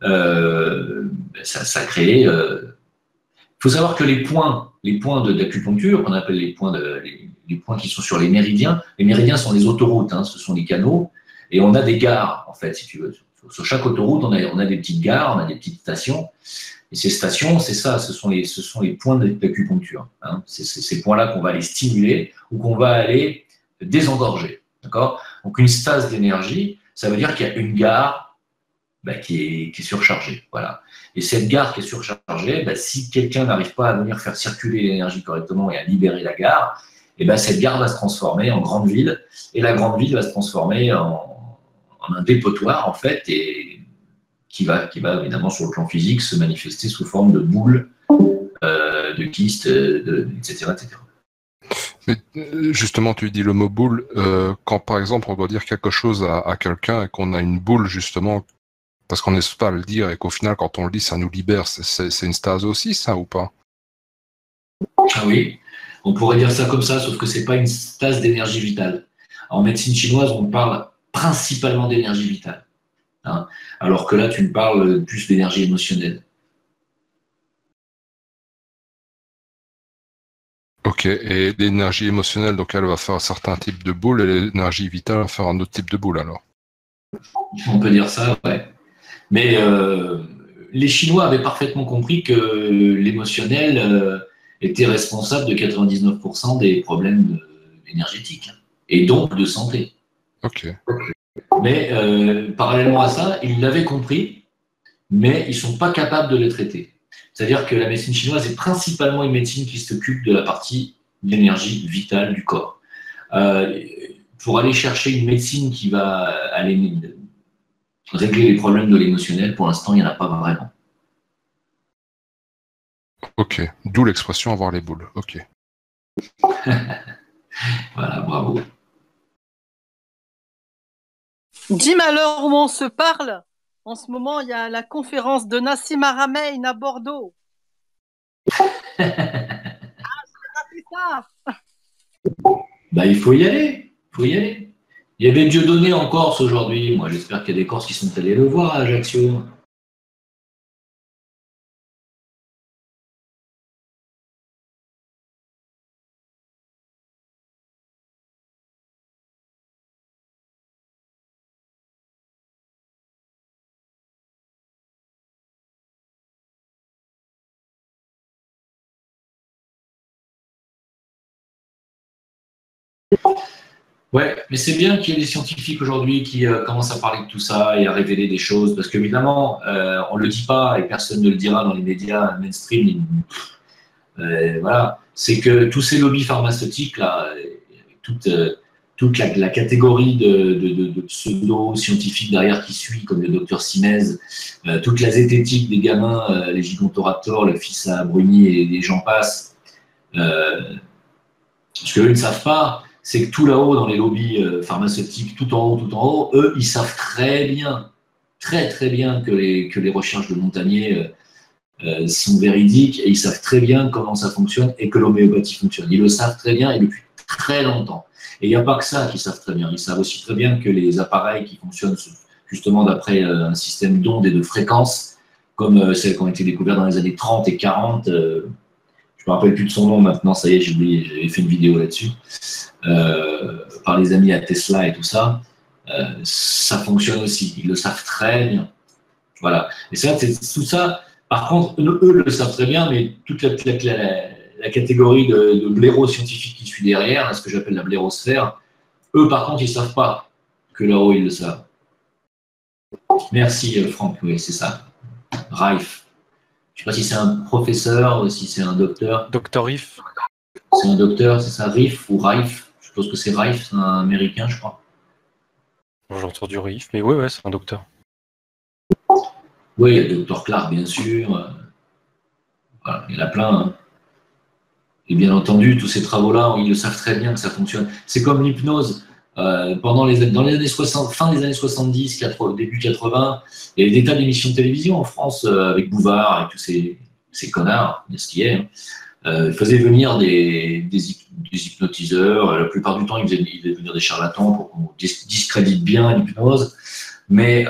ça crée. Il faut savoir que les points d'acupuncture, qu'on appelle les points qui sont sur les méridiens sont les autoroutes, hein, ce sont les canaux, et on a des gares, en fait, si tu veux. Sur chaque autoroute, on a des petites gares, on a des petites stations, et ces stations, c'est ça, ce sont les points d'acupuncture. Hein. C'est ces points-là qu'on va aller stimuler ou qu'on va aller désengorger. D'accord? Donc, une stase d'énergie, ça veut dire qu'il y a une gare qui est surchargée. Voilà. Et cette gare qui est surchargée, si quelqu'un n'arrive pas à venir faire circuler l'énergie correctement et à libérer la gare, cette gare va se transformer en grande ville, et la grande ville va se transformer en un dépotoir, en fait, et qui va évidemment, sur le plan physique, se manifester sous forme de boules, de kystes, etc., etc. Mais justement, tu dis le mot boule. Quand, par exemple, on doit dire quelque chose à quelqu'un et qu'on a une boule, justement, parce qu'on n'ose pas à le dire et qu'au final, quand on le dit, ça nous libère, c'est une stase aussi, ça, ou pas? Ah oui, on pourrait dire ça comme ça, sauf que ce n'est pas une stase d'énergie vitale. En médecine chinoise, on parle principalement d'énergie vitale. Hein, alors que là, tu me parles plus d'énergie émotionnelle. Ok, et l'énergie émotionnelle, donc elle va faire un certain type de boule, et l'énergie vitale va faire un autre type de boule, alors? On peut dire ça, ouais. Mais les Chinois avaient parfaitement compris que l'émotionnel était responsable de 99% des problèmes énergétiques, hein, et donc de santé. Ok. Mais parallèlement à ça, ils l'avaient compris, mais ils ne sont pas capables de le traiter. C'est-à-dire que la médecine chinoise est principalement une médecine qui s'occupe de la partie d'énergie vitale du corps. pour aller chercher une médecine qui va aller régler les problèmes de l'émotionnel, pour l'instant, il n'y en a pas vraiment. Ok, d'où l'expression avoir les boules. Ok. Voilà, bravo. Jim, à l'heure où on se parle, en ce moment, il y a la conférence de Nassim Haramein à Bordeaux. C'est ça. Bah, il faut y aller. Il faut y aller. Il y avait Dieudonné en Corse aujourd'hui. Moi, j'espère qu'il y a des Corses qui sont allés le voir à Ajaccio. Ouais, mais c'est bien qu'il y ait des scientifiques aujourd'hui qui commencent à parler de tout ça et à révéler des choses, parce qu'évidemment, on ne le dit pas et personne ne le dira dans les médias mainstream. Voilà, c'est que tous ces lobbies pharmaceutiques, là, toute la catégorie de pseudo-scientifiques derrière qui suit, comme le docteur Simez, toute la zététique des gamins, les gigantoraptors, le fils à Bruni et les gens passent, ce qu'eux ne savent pas, c'est que tout là-haut, dans les lobbies pharmaceutiques, tout en haut, eux, ils savent très bien que les recherches de Montagnier sont véridiques et ils savent très bien comment ça fonctionne et que l'homéopathie fonctionne. Ils le savent très bien et depuis très longtemps. Et il n'y a pas que ça qu'ils savent très bien. Ils savent aussi très bien que les appareils qui fonctionnent justement d'après un système d'ondes et de fréquences, comme celles qui ont été découvertes dans les années 30 et 40, je ne me rappelle plus de son nom maintenant, ça y est, j'ai oublié, j'avais fait une vidéo là-dessus, par les amis à Tesla et tout ça, ça fonctionne aussi. Ils le savent très bien. Voilà. Et c'est tout ça. Par contre, eux le savent très bien, mais toute la catégorie de blaireaux scientifiques qui suit derrière, ce que j'appelle la blairosphère, eux, par contre, ils ne savent pas que là-haut, ils le savent. Merci, Franck. Oui, c'est ça. Raif. Je ne sais pas si c'est un professeur ou si c'est un docteur. Docteur Riff. C'est un docteur, c'est ça, Riff ou Raif. Je suppose que c'est Raif, c'est un américain, je crois. J'ai entendu Riff, mais ouais, c'est un docteur. Oui, il y a le docteur Clark, bien sûr. Voilà, il y en a plein. Hein. Et bien entendu, tous ces travaux-là, ils le savent très bien que ça fonctionne. C'est comme l'hypnose. Dans les années 60, fin des années 70, début 80, il y avait des tas d'émissions de télévision en France avec Bouvard, avec tous ces connards, ce qui est. Ils faisaient venir des hypnotiseurs. La plupart du temps, ils faisaient venir des charlatans pour qu'on discrédite bien l'hypnose. Mais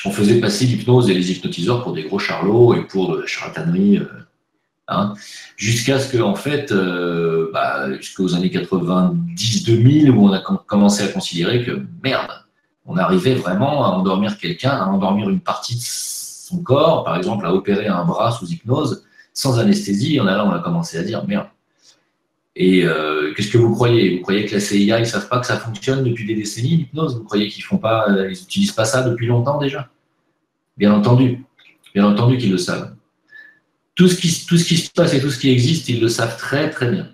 on faisait passer l'hypnose et les hypnotiseurs pour des gros charlots et pour de la charlatanerie. Hein, jusqu'à ce que, en fait, jusqu'aux années 90-2000, où on a commencé à considérer que, merde, on arrivait vraiment à endormir quelqu'un, à endormir une partie de son corps, par exemple, à opérer un bras sous hypnose, sans anesthésie. Et on a commencé à dire, merde. Et qu'est-ce que vous croyez? Vous croyez que la CIA, ils ne savent pas que ça fonctionne depuis des décennies, l'hypnose? Vous croyez qu'ils n'utilisent pas ça depuis longtemps déjà? Bien entendu qu'ils le savent. Tout ce qui se passe et tout ce qui existe, ils le savent très très bien.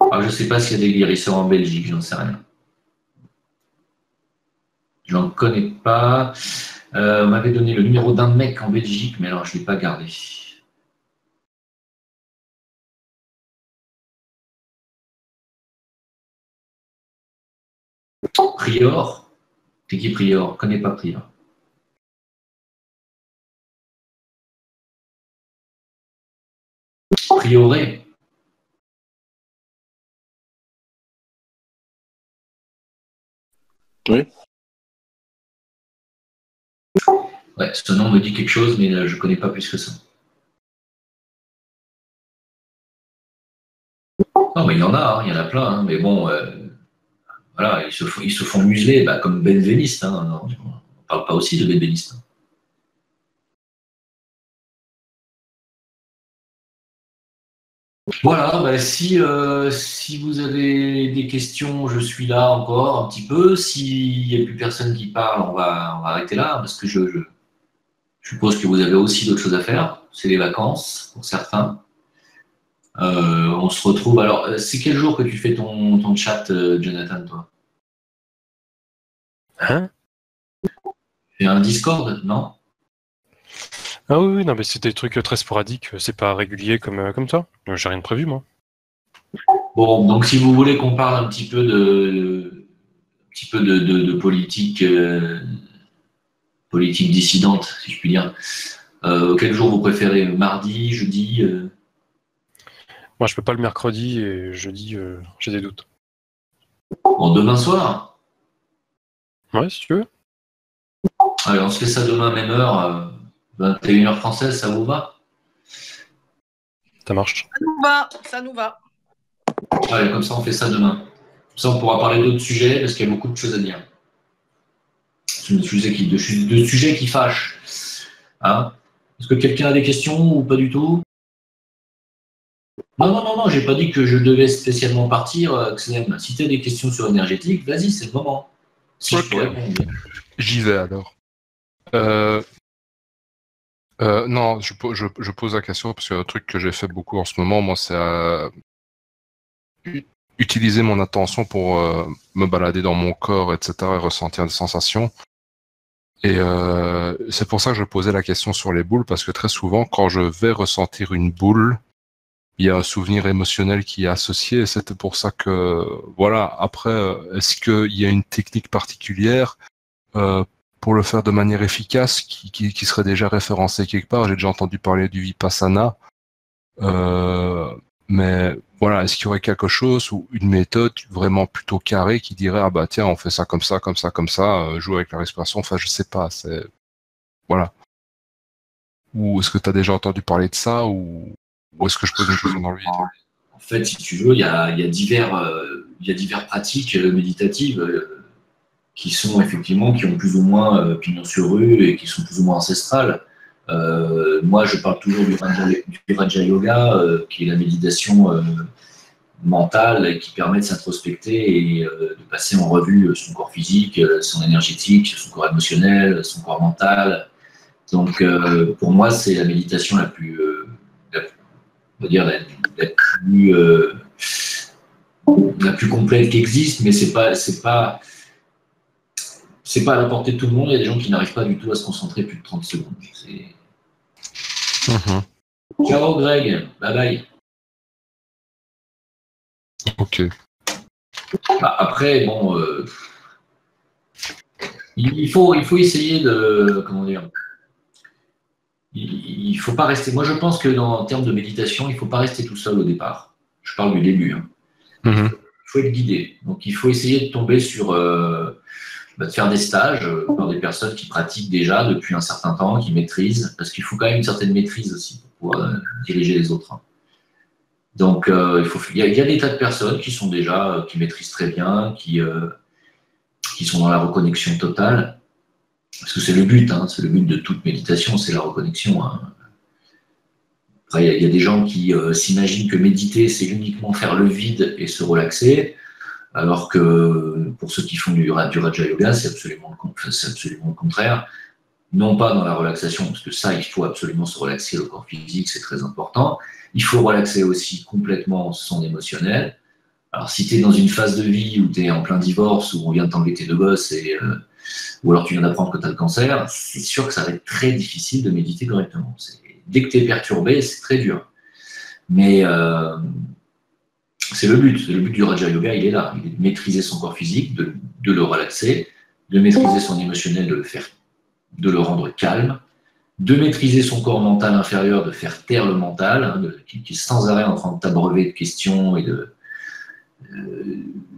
Alors, je ne sais pas s'il y a des guérisseurs en Belgique, j'en sais rien. J'en connais pas. On m'avait donné le numéro d'un mec en Belgique, mais alors je ne l'ai pas gardé. Prior? C'est qui Prior? Je ne connais pas Prior. Prioré. Oui. Ouais, ce nom me dit quelque chose, mais je ne connais pas plus que ça. Non, mais il y en a plein, hein, mais bon, voilà, ils se font museler, comme Benveniste, hein, non, on ne parle pas aussi de Benveniste. Hein. Voilà, si vous avez des questions, je suis là encore un petit peu. S'il n'y a plus personne qui parle, on va arrêter là, parce que je suppose que vous avez aussi d'autres choses à faire. C'est les vacances, pour certains. On se retrouve. Alors, c'est quel jour que tu fais ton chat, Jonathan, toi? Hein? Tu as un Discord, non? Ah oui, non, mais c'est des trucs très sporadiques, c'est pas régulier comme ça. J'ai rien de prévu, moi. Bon, donc si vous voulez qu'on parle un petit peu de politique, politique dissidente, si je puis dire, quel jour vous préférez? Mardi, jeudi? Moi, je peux pas le mercredi et jeudi, j'ai des doutes. Bon, demain soir? Ouais, si tu veux. Allez, on se fait ça demain, même heure, 21h française, ça vous va? Ça marche. Ça nous va. Allez, comme ça, on fait ça demain. Comme ça, on pourra parler d'autres sujets, parce qu'il y a beaucoup de choses à dire. De sujets qui fâchent. Hein? Est-ce que quelqu'un a des questions ou pas du tout? Non, j'ai pas dit que je devais spécialement partir, Xen. Si tu as des questions sur énergétique, vas-y, c'est le moment. Si je peux répondre. J'y vais alors. Non, je pose la question parce que un truc que j'ai fait beaucoup en ce moment, moi, c'est utiliser mon attention pour me balader dans mon corps, etc., et ressentir des sensations. Et c'est pour ça que je posais la question sur les boules, parce que très souvent, quand je vais ressentir une boule, il y a un souvenir émotionnel qui est associé, et c'était pour ça que, voilà, après, est-ce qu'il y a une technique particulière pour le faire de manière efficace qui serait déjà référencée quelque part? J'ai déjà entendu parler du Vipassana, mais voilà, est-ce qu'il y aurait quelque chose ou une méthode vraiment plutôt carrée qui dirait ah bah tiens, on fait ça comme ça, comme ça, comme ça, jouer avec la respiration, enfin je sais pas, c'est voilà. Ou est-ce que tu as déjà entendu parler de ça ou est-ce que je pose une question dans le vide? En fait, si tu veux, il y a divers pratiques méditatives qui sont effectivement, qui ont plus ou moins pignon sur rue et qui sont plus ou moins ancestrales. Moi, je parle toujours du Raja Yoga, qui est la méditation mentale et qui permet de s'introspecter et de passer en revue son corps physique, son énergétique, son corps émotionnel, son corps mental. Donc, pour moi, c'est la méditation la plus complète qui existe, mais c'est pas à la portée de tout le monde. Il y a des gens qui n'arrivent pas du tout à se concentrer plus de 30 secondes. Ciao Greg, bye bye. Ok. Après, bon, il faut essayer de, comment dire, il faut pas rester. Moi, je pense que en termes de méditation, il faut pas rester tout seul au départ. Je parle du début. Hein. Il faut être guidé. Donc, il faut essayer de tomber sur, de faire des stages par des personnes qui pratiquent déjà depuis un certain temps, qui maîtrisent, parce qu'il faut quand même une certaine maîtrise aussi pour pouvoir diriger les autres. Hein. Donc, il y a des tas de personnes qui sont déjà, qui maîtrisent très bien, qui sont dans la reconnexion totale. Parce que c'est le but, hein, c'est le but de toute méditation, c'est la reconnexion. Hein. Après, il y a des gens qui s'imaginent que méditer, c'est uniquement faire le vide et se relaxer, alors que pour ceux qui font du Raja Yoga, c'est absolument le contraire. Non pas dans la relaxation, parce que ça, il faut absolument se relaxer le corps physique, c'est très important. Il faut relaxer aussi complètement son émotionnel. Alors, si tu es dans une phase de vie où tu es en plein divorce, où on vient de t'enlever tes 2 gosses, ou alors tu viens d'apprendre que tu as le cancer, c'est sûr que ça va être très difficile de méditer correctement. Dès que tu es perturbé, c'est très dur. Mais c'est le but. Le but du Raja Yoga, il est là. Il est de maîtriser son corps physique, de le relaxer, de maîtriser son émotionnel, de le rendre calme, de maîtriser son corps mental inférieur, de faire taire le mental, hein, qui est sans arrêt en train de t'abreuver de questions et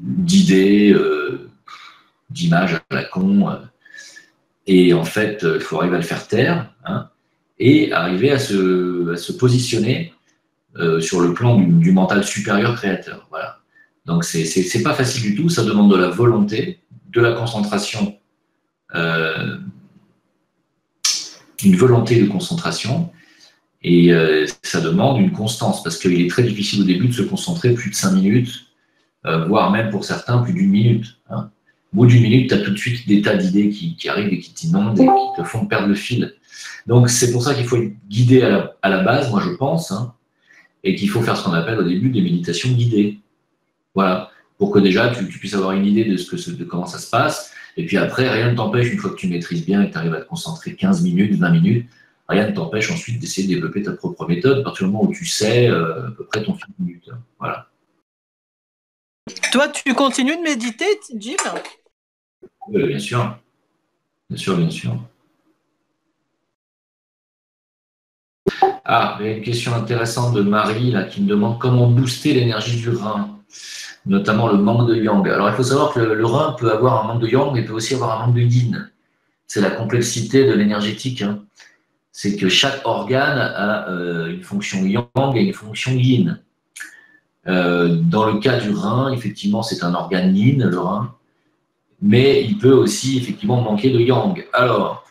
d'idées, d'images à la con. Et en fait, il faut arriver à le faire taire, hein, et arriver à se positionner sur le plan du mental supérieur créateur. Voilà. Donc, c'est pas facile du tout. Ça demande de la volonté, de la concentration, une volonté de concentration, et ça demande une constance, parce qu'il est très difficile au début de se concentrer plus de 5 minutes, voire même pour certains plus d'1 minute. Hein. Au bout d'1 minute, tu as tout de suite des tas d'idées qui arrivent et qui t'inondent et qui te font perdre le fil. Donc c'est pour ça qu'il faut être guidé à la base, moi je pense, hein, et qu'il faut faire ce qu'on appelle au début des méditations guidées. Voilà, pour que déjà tu puisses avoir une idée de comment ça se passe. Et puis après, rien ne t'empêche, une fois que tu maîtrises bien et que tu arrives à te concentrer 15 minutes, 20 minutes, rien ne t'empêche ensuite d'essayer de développer ta propre méthode à partir du moment où tu sais à peu près ton fil de minute. Voilà. Toi, tu continues de méditer, Jim? Oui, bien sûr. Bien sûr, bien sûr. Ah, il y a une question intéressante de Marie là, qui me demande comment booster l'énergie du rein, notamment le manque de yang. Alors, il faut savoir que le rein peut avoir un manque de yang, mais peut aussi avoir un manque de yin. C'est la complexité de l'énergétique. Hein. C'est que chaque organe a une fonction yang et une fonction yin. Dans le cas du rein, effectivement, c'est un organe yin, le rein, mais il peut aussi effectivement manquer de yang. Alors,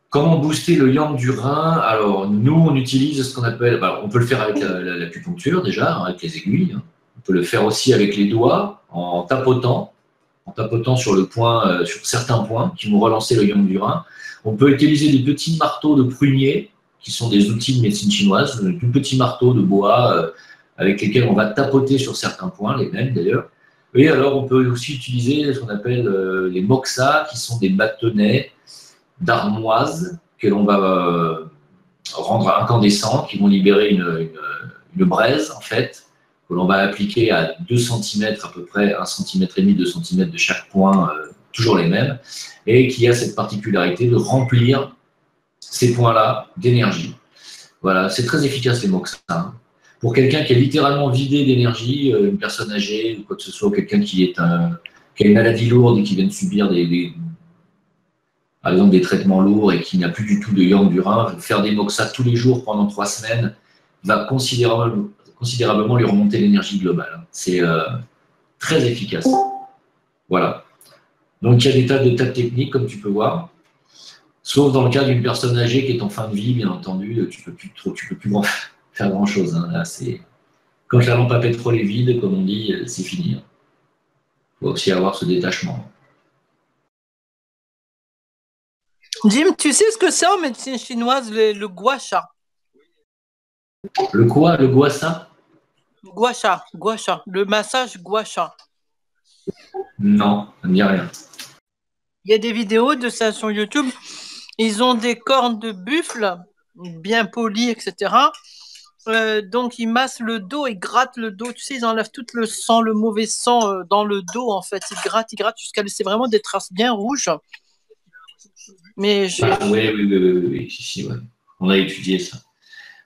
comment booster le yang du rein? Alors, nous, on utilise ce qu'on appelle, on peut le faire avec l'acupuncture déjà, avec les aiguilles. On peut le faire aussi avec les doigts, en tapotant sur le point, sur certains points qui vont relancer le yang du rein. On peut utiliser des petits marteaux de prunier, qui sont des outils de médecine chinoise, tout petits marteaux de bois avec lesquels on va tapoter sur certains points, les mêmes d'ailleurs. Et alors, on peut aussi utiliser ce qu'on appelle les moksas, qui sont des bâtonnets d'armoise que l'on va rendre incandescents, qui vont libérer une braise, en fait, que l'on va appliquer à 2 cm à peu près, 1,5 cm, 2 cm de chaque point, toujours les mêmes, et qui a cette particularité de remplir ces points-là d'énergie. Voilà, c'est très efficace les moksas. Hein. Pour quelqu'un qui est littéralement vidé d'énergie, une personne âgée ou quoi que ce soit, quelqu'un qui a une maladie lourde et qui vient de subir par exemple des traitements lourds et qui n'a plus du tout de yang du rein, faire des moksas tous les jours pendant 3 semaines va considérablement lui remonter l'énergie globale. C'est très efficace. Voilà. Donc il y a des tas de techniques, comme tu peux voir. Sauf dans le cas d'une personne âgée qui est en fin de vie, bien entendu, tu peux plus faire grand-chose. Hein. Là, quand la lampe à pétrole est vide, comme on dit, c'est fini. Il faut aussi avoir ce détachement. Jim, tu sais ce que c'est en médecine chinoise, le gua sha? Le quoi? Le gua sha? Gua sha, le massage gua sha. Non, ça ne me dit rien. Il y a des vidéos de ça sur YouTube. Ils ont des cornes de buffle bien polies, etc. Donc, ils massent le dos, ils grattent le dos. Tu sais, ils enlèvent tout le sang, le mauvais sang dans le dos, en fait. Ils grattent jusqu'à laisser vraiment des traces bien rouges. Mais oui, si, ouais. On a étudié ça.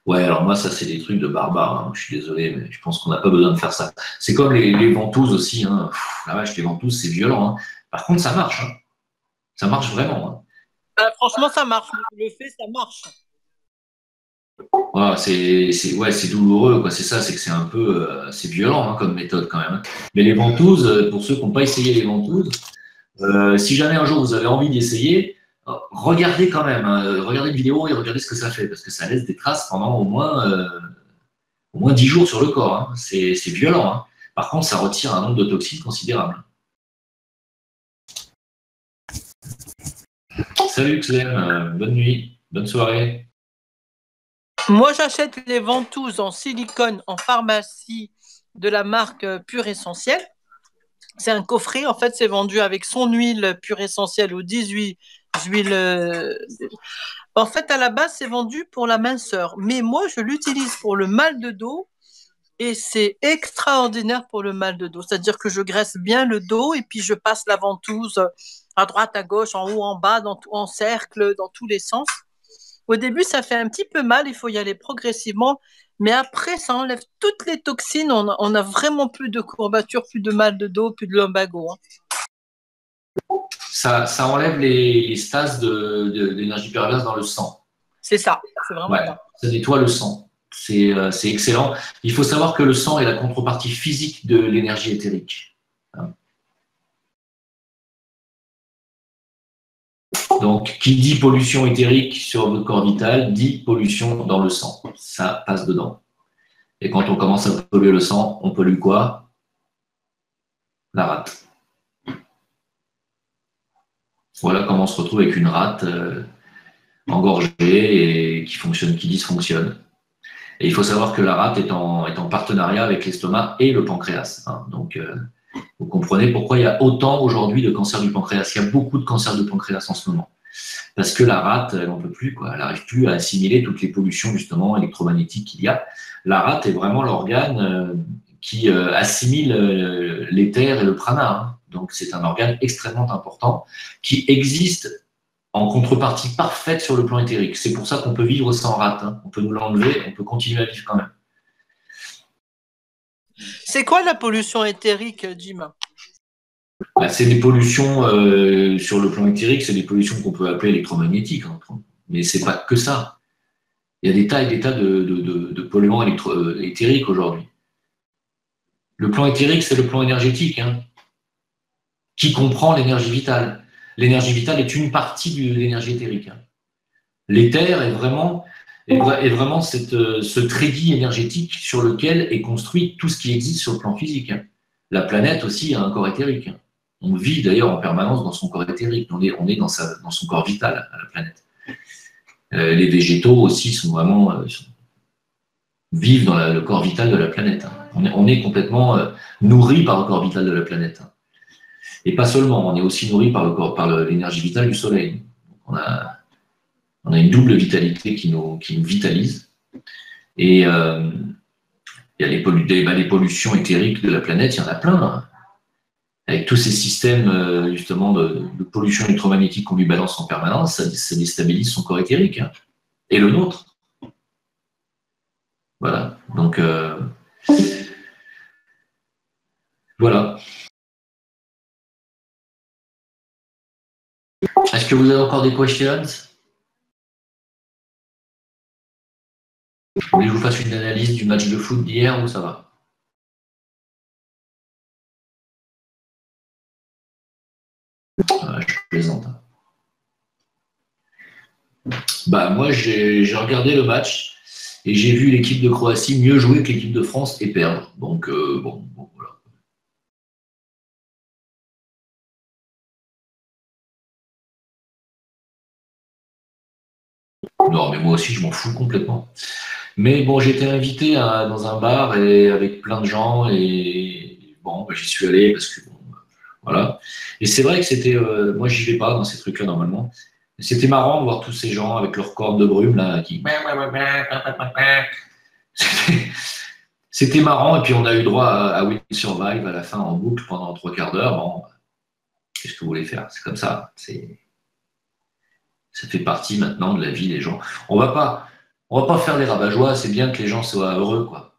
Ouais, alors moi, ça, c'est des trucs de barbares. Hein. Je suis désolé, mais je pense qu'on n'a pas besoin de faire ça. C'est comme les ventouses aussi. Hein. La vache, les ventouses, c'est violent. Hein. Par contre, ça marche. Hein. Ça marche vraiment. Hein. Franchement, ça marche. Le fait, ça marche. Voilà, c'est douloureux, quoi. C'est ça, c'est que c'est un peu, c'est violent hein, comme méthode quand même. Hein. Mais les ventouses, pour ceux qui n'ont pas essayé les ventouses, si jamais un jour vous avez envie d'essayer, regardez quand même, hein, regardez une vidéo et regardez ce que ça fait, parce que ça laisse des traces pendant au moins 10 jours sur le corps. Hein. C'est violent. Hein. Par contre, ça retire un nombre de toxines considérable. Salut Clem, bonne nuit, bonne soirée. Moi, j'achète les ventouses en silicone en pharmacie de la marque Pure Essentiel. C'est un coffret, en fait, c'est vendu avec son huile Pure Essentiel ou 18 huiles. En fait, à la base, c'est vendu pour la minceur. Mais moi, je l'utilise pour le mal de dos et c'est extraordinaire pour le mal de dos. C'est-à-dire que je graisse bien le dos et puis je passe la ventouse à droite, à gauche, en haut, en bas, en cercle, dans tous les sens. Au début, ça fait un petit peu mal, il faut y aller progressivement. Mais après, ça enlève toutes les toxines. On a vraiment plus de courbatures, plus de mal de dos, plus de lumbago. Hein. Ça enlève les stases d'énergie perverse dans le sang. C'est ça, c'est vraiment ça. Ça nettoie le sang. C'est excellent. Il faut savoir que le sang est la contrepartie physique de l'énergie éthérique. Donc, qui dit pollution éthérique sur votre corps vital, dit pollution dans le sang. Ça passe dedans. Et quand on commence à polluer le sang, on pollue quoi? La rate. Voilà comment on se retrouve avec une rate engorgée et qui dysfonctionne. Et il faut savoir que la rate est en partenariat avec l'estomac et le pancréas. Hein. Donc, vous comprenez pourquoi il y a autant aujourd'hui de cancers du pancréas. Il y a beaucoup de cancers de pancréas en ce moment. Parce que la rate, elle n'en peut plus, quoi. Elle n'arrive plus à assimiler toutes les pollutions, justement, électromagnétiques qu'il y a. La rate est vraiment l'organe qui assimile l'éther et le prana. Hein. Donc, c'est un organe extrêmement important qui existe en contrepartie parfaite sur le plan éthérique. C'est pour ça qu'on peut vivre sans rate. Hein. On peut nous l'enlever, on peut continuer à vivre quand même. C'est quoi la pollution éthérique, Jim? C'est des pollutions sur le plan éthérique, c'est des pollutions qu'on peut appeler électromagnétiques. Hein. Mais c'est pas que ça. Il y a des tas et des tas de polluants éthériques aujourd'hui. Le plan éthérique, c'est le plan énergétique, hein, qui comprend l'énergie vitale. L'énergie vitale est une partie de l'énergie éthérique. Hein. L'éther est vraiment ce trédit énergétique sur lequel est construit tout ce qui existe sur le plan physique. Hein. La planète aussi a un corps éthérique. Hein. On vit d'ailleurs en permanence dans son corps éthérique. On est dans son corps vital à la planète. Les végétaux aussi sont vraiment vivent dans le corps vital de la planète. Hein. On est complètement nourri par le corps vital de la planète. Hein. Et pas seulement, on est aussi nourri par l'énergie vitale du soleil. On a une double vitalité qui nous vitalise. Et il y a les pollutions éthériques de la planète, il y en a plein. Hein. Avec tous ces systèmes justement de pollution électromagnétique qu'on lui balance en permanence, ça déstabilise son corps éthérique. Hein. Et le nôtre. Voilà. Donc, voilà. Est-ce que vous avez encore des questions? Vous voulez que je vous fasse une analyse du match de foot d'hier ou ça va? Je plaisante. Bah, moi, j'ai regardé le match et j'ai vu l'équipe de Croatie mieux jouer que l'équipe de France et perdre. Donc, bon, voilà. Non, mais moi aussi, je m'en fous complètement. Mais bon, j'étais invité dans un bar et avec plein de gens et bon, j'y suis allé parce que bon, voilà. Et c'est vrai que c'était, moi, j'y vais pas dans ces trucs-là normalement. C'était marrant de voir tous ces gens avec leurs cornes de brume là qui. C'était marrant et puis on a eu droit à Will Survive à la fin en boucle pendant 3/4 d'heure. Bon, qu'est-ce que vous voulez faire? C'est comme ça. Ça fait partie maintenant de la vie des gens. On va pas faire les rabat-joie. C'est bien que les gens soient heureux, quoi.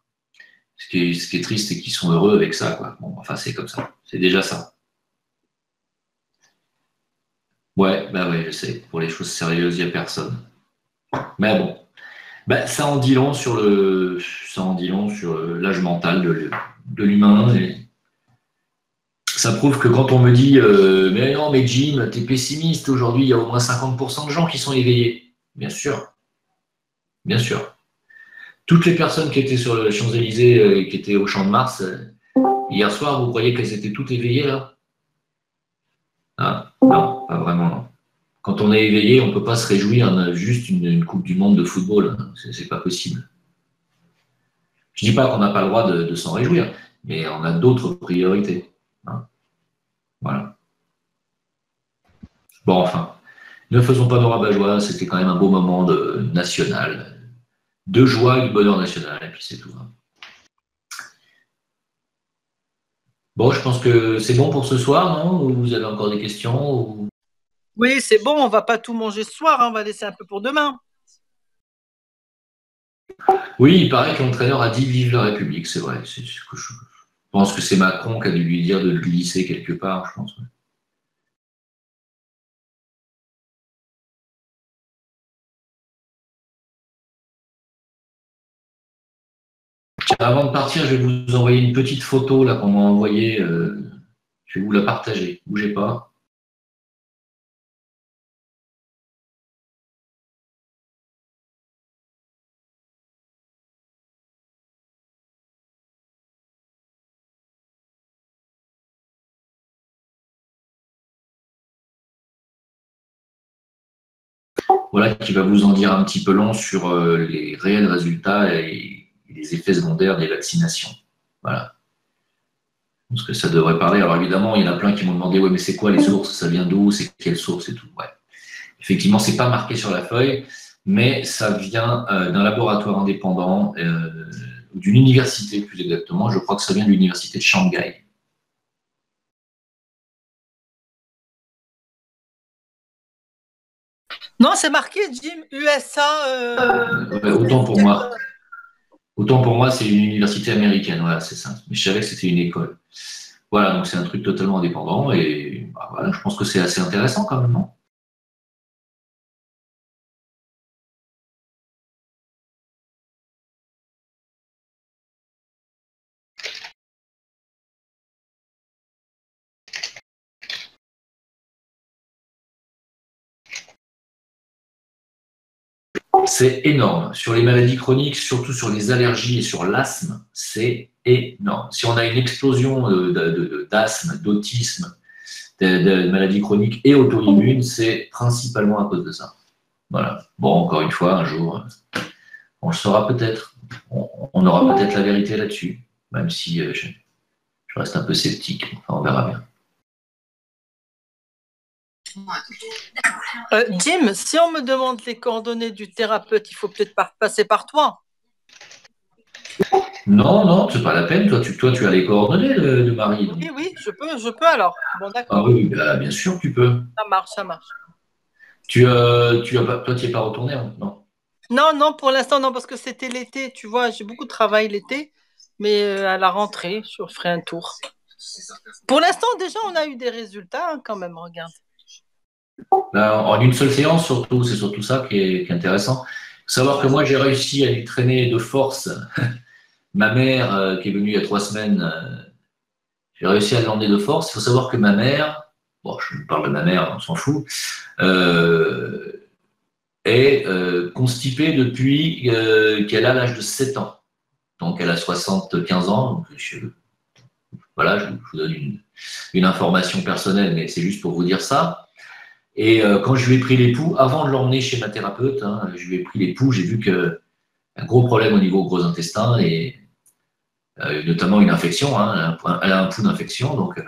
Ce qui est triste, c'est qu'ils sont heureux avec ça, quoi. Bon, enfin, c'est comme ça. C'est déjà ça. Ouais, bah ouais, je sais. Pour les choses sérieuses, il n'y a personne. Mais bon, bah, ça en dit long sur l'âge mental de l'humain. Et ça prouve que quand on me dit mais non, mais Jim, t'es pessimiste, aujourd'hui, il y a au moins 50% de gens qui sont éveillés. Bien sûr. Bien sûr. Toutes les personnes qui étaient sur le Champs-Élysées et qui étaient au Champ de Mars, hier soir, vous croyez qu'elles étaient toutes éveillées, là? Ah, non, pas vraiment, non. Quand on est éveillé, on ne peut pas se réjouir juste une Coupe du Monde de football. C'est pas possible. Je ne dis pas qu'on n'a pas le droit de s'en réjouir, mais on a d'autres priorités. Hein. Voilà. Bon, enfin, ne faisons pas nos rabat-joie, c'était quand même un beau moment national, de joie et de bonheur national, et puis c'est tout. Hein. Bon, je pense que c'est bon pour ce soir, non? Ou vous avez encore des questions ou... Oui, c'est bon, on va pas tout manger ce soir, hein, on va laisser un peu pour demain. Oui, il paraît que l'entraîneur a dit vive la République, c'est vrai. Je pense que c'est Macron qui a dû lui dire de le glisser quelque part, je pense. Avant de partir, je vais vous envoyer une petite photo là qu'on m'a envoyée. Je vais vous la partager. Bougez pas. Voilà qui va vous en dire un petit peu long sur les réels résultats et les effets secondaires des vaccinations. Voilà. Parce que ça devrait parler. Alors évidemment, il y en a plein qui m'ont demandé, ouais, mais c'est quoi les sources? Ça vient d'où? C'est quelle source et tout? Ouais. Effectivement, c'est pas marqué sur la feuille, mais ça vient d'un laboratoire indépendant, d'une université plus exactement. Je crois que ça vient de l'université de Shanghai. Non, c'est marqué, Jim, USA. Autant pour moi. Autant pour moi, c'est une université américaine, voilà, c'est ça. Mais je savais que c'était une école. Voilà, donc c'est un truc totalement indépendant et bah, voilà, je pense que c'est assez intéressant quand même, non? C'est énorme. Sur les maladies chroniques, surtout sur les allergies et sur l'asthme, c'est énorme. Si on a une explosion d'asthme, d'autisme, de maladies chroniques et auto-immunes, c'est principalement à cause de ça. Voilà. Bon, encore une fois, un jour, on le saura peut-être. On aura peut-être la vérité là-dessus, même si je reste un peu sceptique. Enfin, on verra bien. Jim, si on me demande les coordonnées du thérapeute, il faut peut-être passer par toi. Non, c'est pas la peine. Toi, tu as les coordonnées de Marie. Donc. Oui, je peux alors. Bon, d'accord. Ah oui, bah, bien sûr, tu peux. Ça marche. Toi, tu n'y es pas retourné, hein, non? Non, pour l'instant, non, parce que c'était l'été, tu vois, j'ai beaucoup de travail l'été, mais à la rentrée, je ferai un tour. Pour l'instant, déjà, on a eu des résultats quand même, regarde. En une seule séance, surtout, c'est surtout ça qui est intéressant. Savoir que moi, j'ai réussi à lui traîner de force ma mère, qui est venue il y a 3 semaines, j'ai réussi à l'emmener de force. Il faut savoir que ma mère, bon, je parle de ma mère, on s'en fout, est constipée depuis qu'elle a l'âge de 7 ans. Donc, elle a 75 ans. Donc voilà, je vous donne une information personnelle, mais c'est juste pour vous dire ça. Et quand je lui ai pris les poux, avant de l'emmener chez ma thérapeute, je lui ai pris les poux, j'ai vu un gros problème au niveau gros intestin et notamment une infection. Elle a un pouls d'infection, donc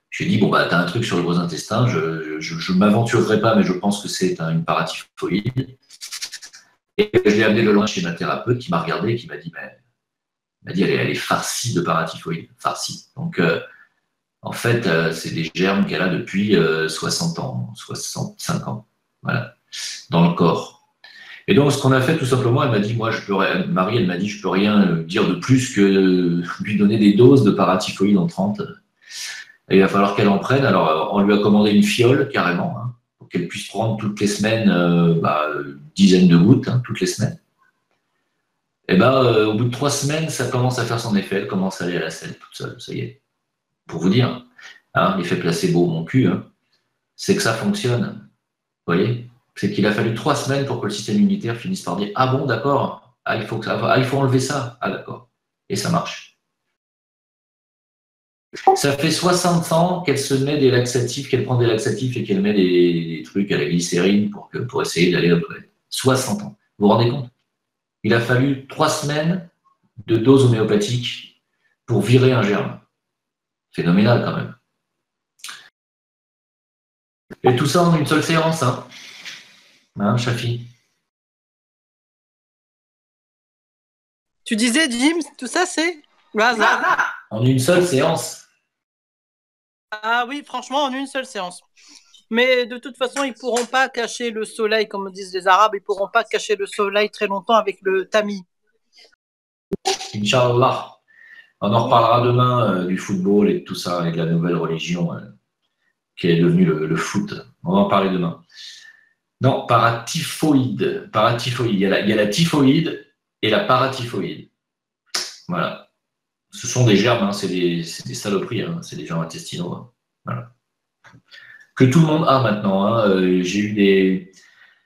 je lui ai dit bon bah t'as un truc sur le gros intestin, je m'aventurerai pas, mais je pense que c'est une paratyphoïde. Et je l'ai amené le lendemain chez ma thérapeute qui m'a regardé et qui m'a dit elle est farcie de paratyphoïde, farcie. Donc en fait, c'est des germes qu'elle a depuis 60 ans, 65 ans, voilà, dans le corps. Et donc, ce qu'on a fait, tout simplement, elle m'a dit, Marie, elle m'a dit, je peux rien dire de plus que lui donner des doses de paratyphoïde en 30. Et il va falloir qu'elle en prenne. Alors, on lui a commandé une fiole, carrément, pour qu'elle puisse prendre toutes les semaines, une dizaine de gouttes, toutes les semaines. Et au bout de 3 semaines, ça commence à faire son effet. Elle commence à aller à la selle toute seule, ça y est. Pour vous dire, l'effet placebo, mon cul, c'est que ça fonctionne. Vous voyez? C'est qu'il a fallu 3 semaines pour que le système immunitaire finisse par dire « Ah bon, d'accord, il faut enlever ça. Ah d'accord. » Et ça marche. Ça fait 60 ans qu'elle se met des laxatifs, qu'elle prend des laxatifs et qu'elle met des trucs à la glycérine pour essayer d'aller aux toilettes. 60 ans. Vous vous rendez compte? Il a fallu 3 semaines de dose homéopathique pour virer un germe. Phénoménal quand même. Et tout ça en une seule séance, Chafi? Tu disais, Jim, tout ça c'est le hasard. En une seule séance. Ah oui, franchement, en une seule séance. Mais de toute façon, ils ne pourront pas cacher le soleil, comme disent les Arabes, ils ne pourront pas cacher le soleil très longtemps avec le tamis. Inch'Allah. On en reparlera demain du football et de tout ça, et de la nouvelle religion qui est devenue le foot. On va en parler demain. Non, paratyphoïde. Paratyphoïde. Il y a la typhoïde et la paratyphoïde. Voilà. Ce sont des germes, c'est des saloperies, c'est des germes intestinaux. Voilà. Que tout le monde a maintenant. J'ai eu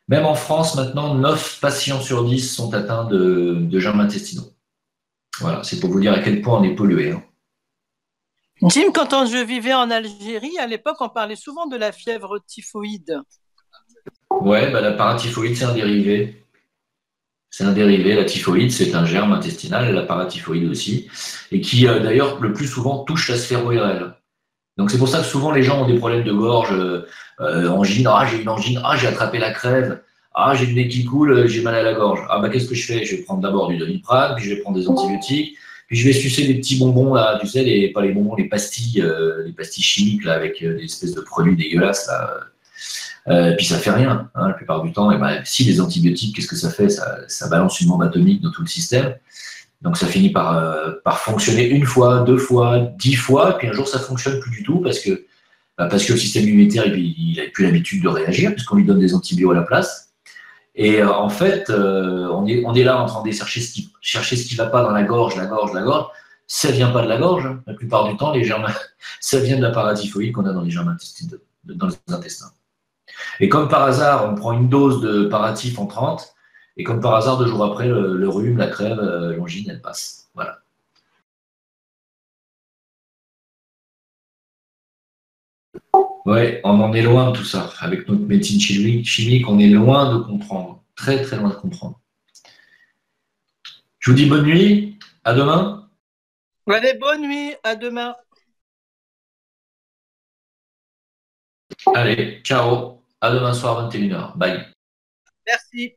même en France, maintenant, 9 patients sur 10 sont atteints de germes intestinaux. Voilà, c'est pour vous dire à quel point on est pollué. Jim, quand je vivais en Algérie, à l'époque, on parlait souvent de la fièvre typhoïde. Ouais, bah, la paratyphoïde, c'est un dérivé. C'est un dérivé. La typhoïde, c'est un germe intestinal, et la paratyphoïde aussi, et qui, d'ailleurs, le plus souvent touche la sphère ORL. Donc, c'est pour ça que souvent, les gens ont des problèmes de gorge, angine, ah, j'ai une angine, ah, j'ai attrapé la crève, ah, j'ai le nez qui coule, j'ai mal à la gorge. Ah, bah, qu'est-ce que je fais? Je vais prendre d'abord du Doliprane, puis je vais prendre des antibiotiques, puis je vais sucer des petits bonbons, là, tu sais, pas les bonbons, les pastilles chimiques, là, avec des espèces de produits dégueulasses, là. Puis ça fait rien, hein, la plupart du temps. Et ben, si les antibiotiques, qu'est-ce que ça fait? Ça balance une bombe atomique dans tout le système. Donc ça finit par fonctionner une fois, 2 fois, 10 fois, puis un jour ça fonctionne plus du tout parce que le système immunitaire il n'a plus l'habitude de réagir puisqu'on lui donne des antibiotiques à la place. Et en fait, on est là en train de chercher ce qui ne va pas dans la gorge. Ça vient pas de la gorge. Hein. La plupart du temps, les germes, ça vient de la paratyphoïde qu'on a dans les germes intestinaux, dans les intestins. Et comme par hasard, on prend une dose de paratif en 30, et comme par hasard, 2 jours après, le rhume, la crève, l'angine, elle passe. Voilà. Ouais, on en est loin de tout ça. Avec notre médecine chimique, on est loin de comprendre. Très, très loin de comprendre. Je vous dis bonne nuit. À demain. Allez, bonne nuit. À demain. Allez, ciao. À demain soir, 21h. Bye. Merci.